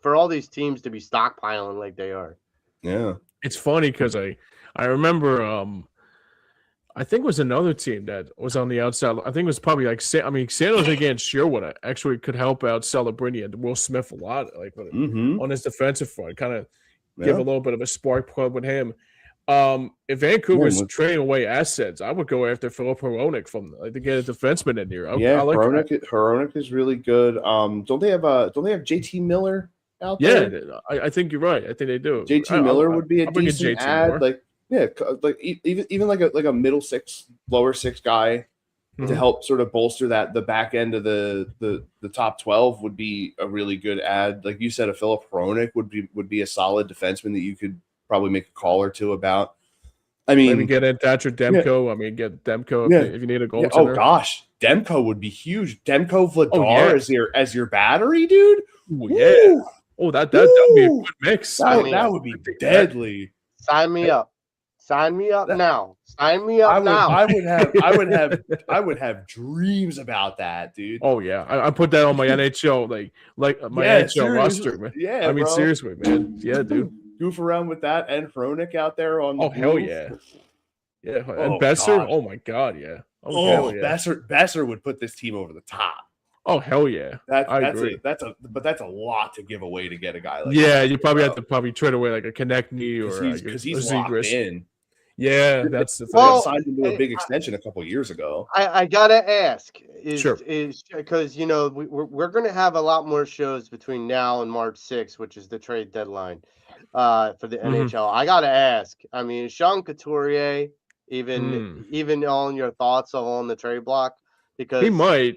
For all these teams to be stockpiling like they are. Yeah, it's funny because I I remember. I think it was another team that was on the outside. I think it was probably like San Jose against Sherwood actually could help out Celebrini and Will Smith a lot, like on his defensive front, kind of give a little bit of a spark plug with him. If Vancouver's trading away assets, I would go after Filip Hronek to get a defenseman in here. I like Hronek is really good. Don't they have JT Miller out there? Yeah, I think you're right. I think they do. JT Miller would be a decent add. More. Even like a middle six, lower six guy to help sort of bolster the back end of the top 12 would be a really good add. Like you said, a Filip Hronek would be a solid defenseman that you could probably make a call or two about. I mean, maybe get in Thatcher Demko. Yeah. I mean, get Demko if you need a goaltender. Oh gosh, Demko would be huge. Demko Vladar as your battery, dude. Ooh, yeah. Oh, that would be a good mix. That would be deadly. Sign me up. Sign me up now. Sign me up now. I would have dreams about that, dude. Oh yeah, I put that on my NHL like my NHL roster, man. Yeah, I mean seriously, man. Yeah, dude. Goof around with that and Hronek out there on. Oh hell yeah, yeah. And Besser. God. Oh my god, yeah. Oh yeah. Besser would put this team over the top. Oh hell yeah, I agree. That's a lot to give away to get a guy like. Yeah, you probably have to trade away like a Konechny or because he's locked in. Yeah, that's the thing. Well, signed him to a big extension a couple years ago. I gotta ask, is sure. Because we're gonna have a lot more shows between now and March 6th, which is the trade deadline for the NHL. I gotta ask. I mean, is Sean Couturier even on your thoughts on the trade block? Because he might.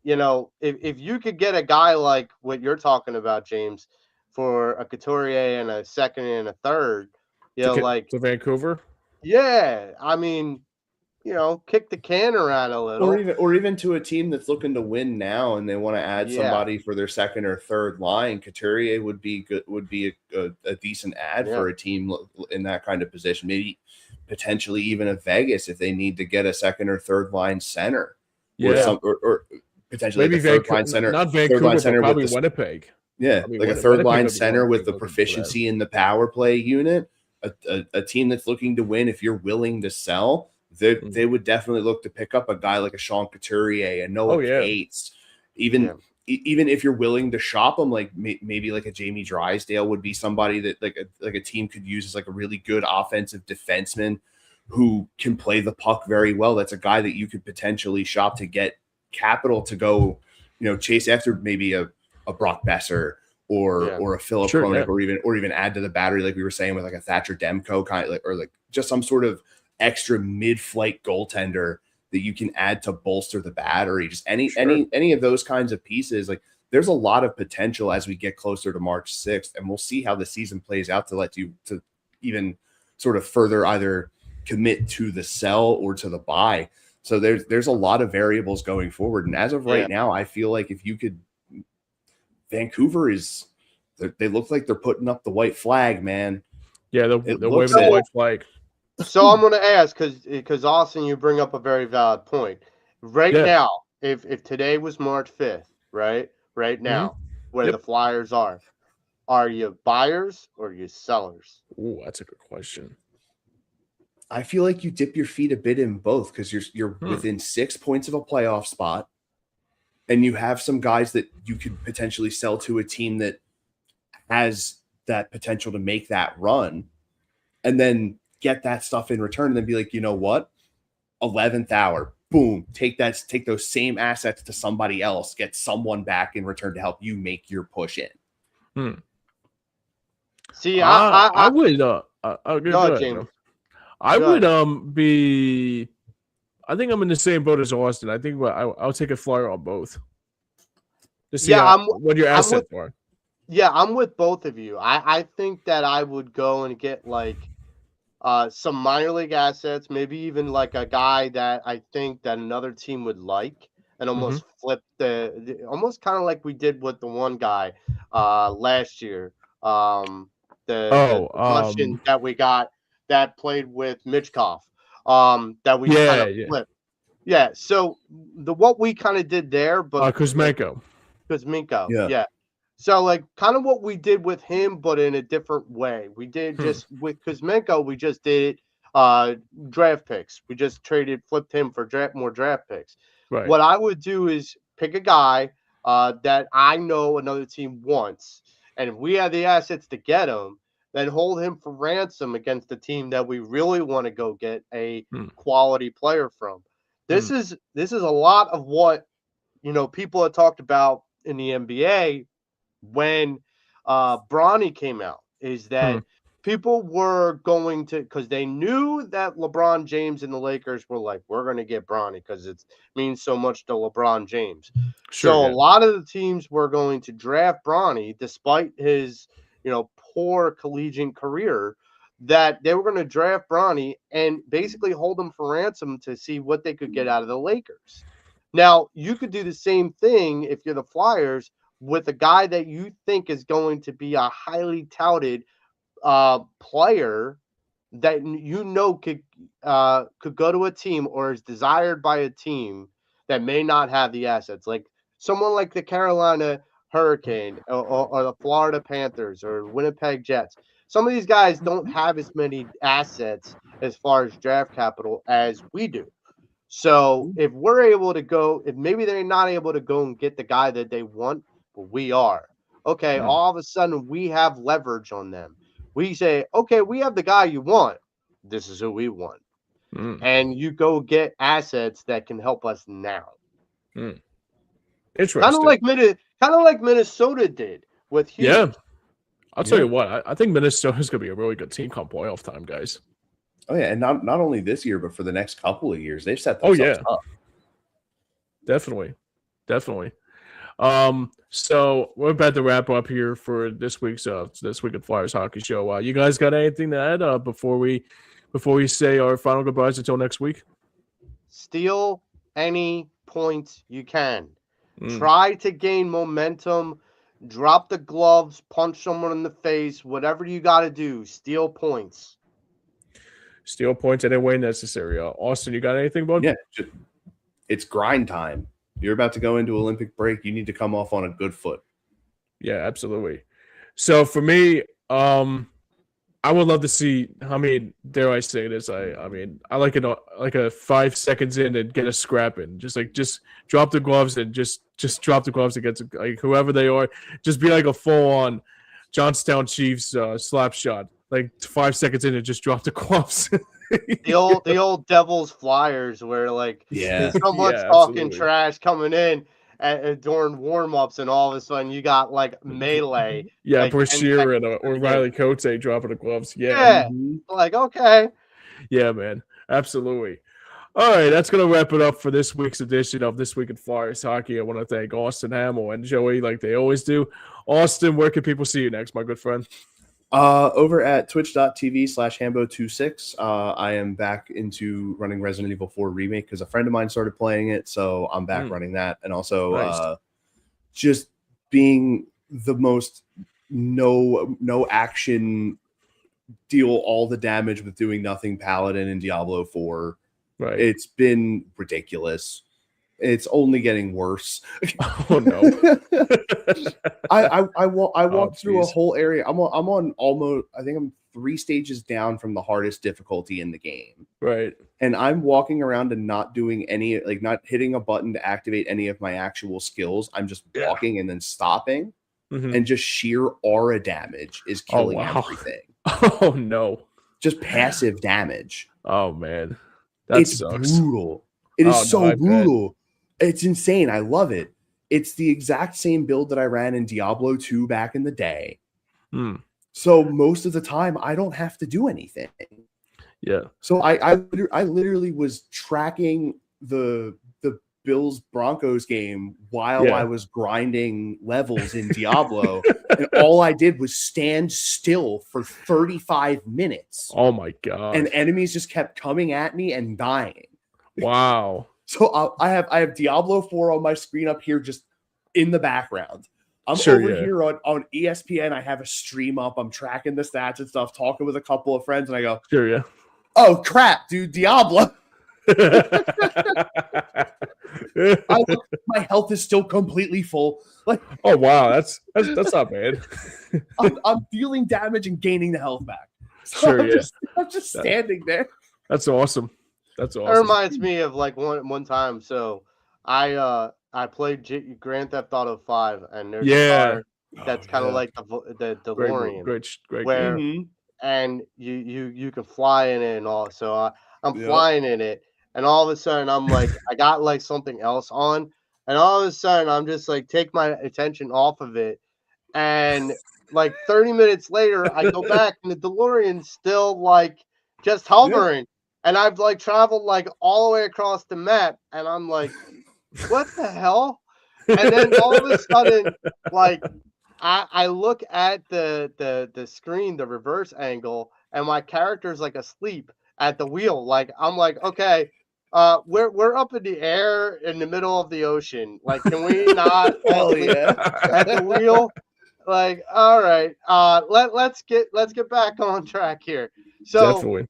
If you could get a guy like what you're talking about, James, for a Couturier and a second and a third, to Vancouver. Yeah, I mean, kick the can around a little, or even to a team that's looking to win now and they want to add somebody for their second or third line. Couturier would be good. Would be a decent add for a team in that kind of position. Maybe potentially even a Vegas if they need to get a second or third line center. Yeah, or potentially maybe like a third line center, not Vancouver, third line center but probably Winnipeg. Yeah, like a third line center with the proficiency in the power play unit. A team that's looking to win, if you're willing to sell, they would definitely look to pick up a guy like a Sean Couturier and Noah Cates. Even if you're willing to shop them, like maybe like a Jamie Drysdale would be somebody that like a team could use as like a really good offensive defenseman who can play the puck very well. That's a guy that you could potentially shop to get capital to go, chase after maybe a Brock Besser. Or a Filip Hronek, or even add to the battery, like we were saying with like a Thatcher Demko kind of or just some sort of extra mid-flight goaltender that you can add to bolster the battery. Just any of those kinds of pieces. Like there's a lot of potential as we get closer to March 6th, and we'll see how the season plays out to let you to even sort of further either commit to the sell or to the buy. So there's a lot of variables going forward, and as of right now, I feel like if you could. Vancouver they look like they're putting up the white flag, man. Yeah, they're waving the white flag. So I'm going to ask, because Austin, you bring up a very valid point. Right now, if today was March 5th, right now, where the Flyers are you buyers or are you sellers? Ooh, that's a good question. I feel like you dip your feet a bit in both because you're within 6 points of a playoff spot. And you have some guys that you could potentially sell to a team that has that potential to make that run and then get that stuff in return and then be like, you know what? 11th hour, boom, take those same assets to somebody else, get someone back in return to help you make your push in. See, I would James. I would be I think I'm in the same boat as Austin. I think I'll take a flyer on both. To see what your assets are. Yeah, I'm with both of you. I think that I would go and get like some minor league assets, maybe even like a guy that I think that another team would like, and almost flip almost kind of like we did with the one guy last year. The Russian that we got that played with Mitchkov. That we kind of flipped. Yeah, so what we kind of did there, but Kuzmenko. Yeah. So like kind of what we did with him, but in a different way. We did just with Kuzmenko, we just did draft picks. We just flipped him for more draft picks. Right. What I would do is pick a guy that I know another team wants, and if we have the assets to get him, then hold him for ransom against the team that we really want to go get a quality player from. This is a lot of what people had talked about in the NBA when Bronny came out, is that people were going to, because they knew that LeBron James and the Lakers were like, we're going to get Bronny because it means so much to LeBron James. A lot of the teams were going to draft Bronny despite his, poor collegiate career, that they were going to draft Bronny and basically hold him for ransom to see what they could get out of the Lakers. Now, you could do the same thing if you're the Flyers with a guy that you think is going to be a highly touted player that could go to a team or is desired by a team that may not have the assets, like someone like the Carolina Hurricane or the Florida Panthers or Winnipeg Jets. Some of these guys don't have as many assets as far as draft capital as we do. So if we're able to go, if maybe they're not able to go and get the guy that they want, but we are, okay, all of a sudden we have leverage on them. We say, okay, we have the guy you want. This is who we want. And you go get assets that can help us now. Interesting. Kind of like Minnesota did with Hughes. Yeah. I'll tell you what, I think Minnesota's going to be a really good team come playoff time, guys. Oh, yeah, and not only this year, but for the next couple of years. They've set themselves up. Definitely. So we're about to wrap up here for this week's This Week in Flyers Hockey Show. You guys got anything to add before we say our final goodbyes until next week? Steal any points you can. Try to gain momentum. Drop the gloves. Punch someone in the face. Whatever you got to do. Steal points. Steal points any way necessary. Austin, you got anything, bud? Yeah, it's grind time. You're about to go into Olympic break. You need to come off on a good foot. Yeah, absolutely. So for me, I would love to see. I mean, dare I say this? I mean, I like it like a 5 seconds in and get a scrap in. Just drop the gloves and just drop the gloves against like whoever they are. Just be like a full on Johnstown Chiefs slap shot. Like 5 seconds in and just drop the gloves. the old Devils Flyers where like someone's talking trash coming in during warm-ups and all of a sudden you got like melee. Yeah, like, Brashear and or Riley Coates dropping the gloves. Like okay. Yeah, man. Absolutely. All right, that's going to wrap it up for this week's edition of This Week in Flyers Hockey. I want to thank Austin Hammel and Joey like they always do. Austin, where can people see you next, my good friend? Over at twitch.tv/Hambo26. I am back into running Resident Evil 4 Remake because a friend of mine started playing it, so I'm back running that. And also just being the most no action, deal all the damage with doing nothing Paladin in Diablo 4. Right. It's been ridiculous. It's only getting worse. Oh no! I walked through a whole area. I'm on almost. I think I'm 3 stages down from the hardest difficulty in the game. Right. And I'm walking around and not doing any, like not hitting a button to activate any of my actual skills. I'm just walking and then stopping, and just sheer aura damage is killing everything. Oh no! Just passive damage. Oh man, that sucks. Brutal. It is so brutal. It's insane. I love it. It's the exact same build that I ran in Diablo 2 back in the day. So most of the time, I don't have to do anything. Yeah. So I literally was tracking the Bills Broncos game while I was grinding levels in Diablo, and all I did was stand still for 35 minutes. Oh my god! And enemies just kept coming at me and dying. Wow. So I have Diablo 4 on my screen up here just in the background. I'm here on ESPN. I have a stream up. I'm tracking the stats and stuff, talking with a couple of friends, and I go, oh, crap, dude, Diablo. My health is still completely full. Like, oh, wow, that's not bad. I'm dealing damage and gaining the health back. Sure, I'm yeah. I'm just standing there. That's awesome. That's It awesome. reminds me of like one time. So I played Grand Theft Auto 5, and there's a Yeah. car that's kind of like the Great, DeLorean, great where game. and you can fly in it and all. So I'm Yep. flying in it, and all of a sudden I'm like, I got like something else on, and all of a sudden I'm just like take my attention off of it, and like 30 minutes later I go back and the DeLorean's still like just hovering, and I've like traveled like all the way across the map, and I'm like, what the hell? And then all of a sudden, like I look at the screen, the reverse angle, and my character's like asleep at the wheel. Like I'm like, okay, we're up in the air in the middle of the ocean. Like, can we not Hell asleep yeah. at the wheel? Like, all right, let's get back on track here. So Definitely.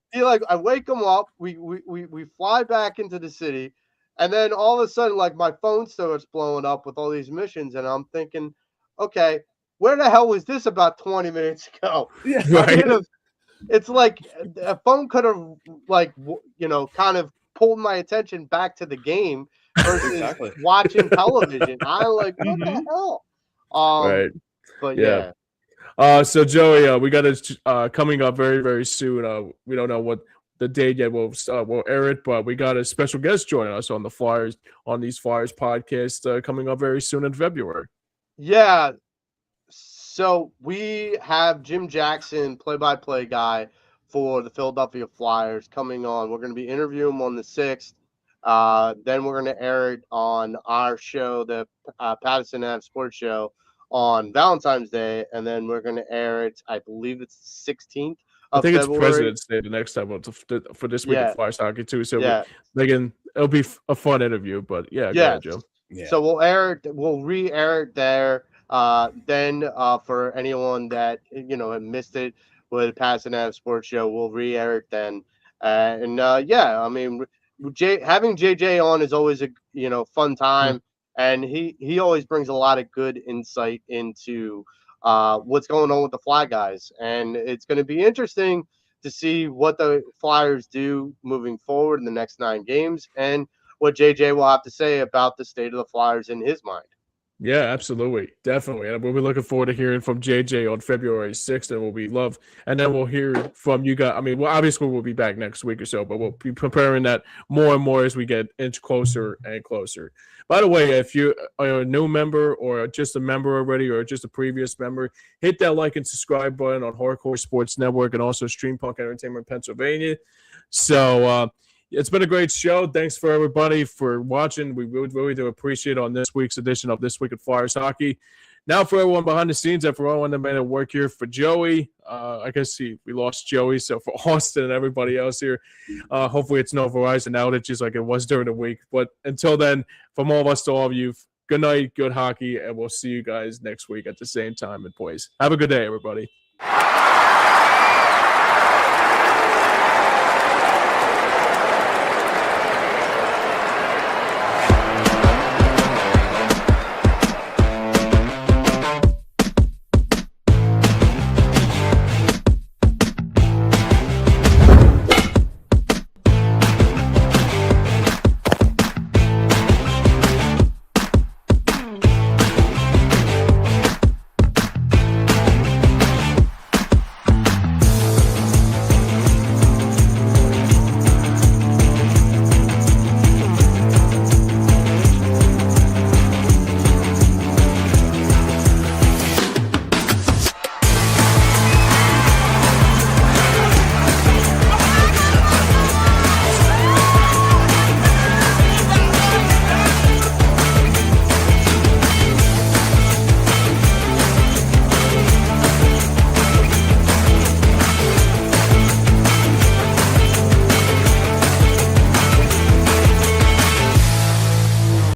I wake him up, we fly back into the city, and then all of a sudden, like my phone starts blowing up with all these missions, and I'm thinking, okay, where the hell was this about 20 minutes ago? Yeah. Right. It's like a phone could have like kind of pulled my attention back to the game versus Exactly. watching television. I'm like, what the hell? Right. But Yeah. yeah. So Joey, we got it coming up very, very soon. We don't know what the date yet. We'll air it, but we got a special guest joining us on these Flyers podcast coming up very soon in February. Yeah. So we have Jim Jackson, play-by-play guy for the Philadelphia Flyers, coming on. We're going to be interviewing him on the 6th. Then we're going to air it on our show, the Patterson Ave Sports Show, on Valentine's Day, and then we're going to air it, I believe it's 16th I of think February. it's President's Day the next time for this week of Flyers hockey too. So Yeah. it'll be a fun interview. But yeah, go Yes. ahead, Joe. Yeah. So we'll re-air it there. Then for anyone that had missed it with Patterson Ave Sports Show, we'll re-air it then. I mean, having JJ on is always a fun time, and he always brings a lot of good insight into what's going on with the Fly guys, and it's going to be interesting to see what the Flyers do moving forward in the next 9 games, and what JJ will have to say about the state of the Flyers in his mind. Yeah, absolutely. Definitely. And we'll be looking forward to hearing from JJ on February 6th, and then we'll hear from you guys. I mean, well, obviously we'll be back next week or so, but we'll be preparing that more and more as we get inch closer and closer. By the way, if you are a new member or just a member already or just a previous member, hit that like and subscribe button on Hardcore Sports Network and also Streampunk Entertainment Pennsylvania. So, it's been a great show. Thanks for everybody for watching. We really do appreciate it on this week's edition of This Week at Flyers Hockey. Now for everyone behind the scenes and for everyone that made it work here, for Joey, I guess we lost Joey. So for Austin and everybody else here, hopefully it's no Verizon outages like it was during the week. But until then, from all of us to all of you, good night, good hockey, and we'll see you guys next week at the same time. And boys, have a good day, everybody.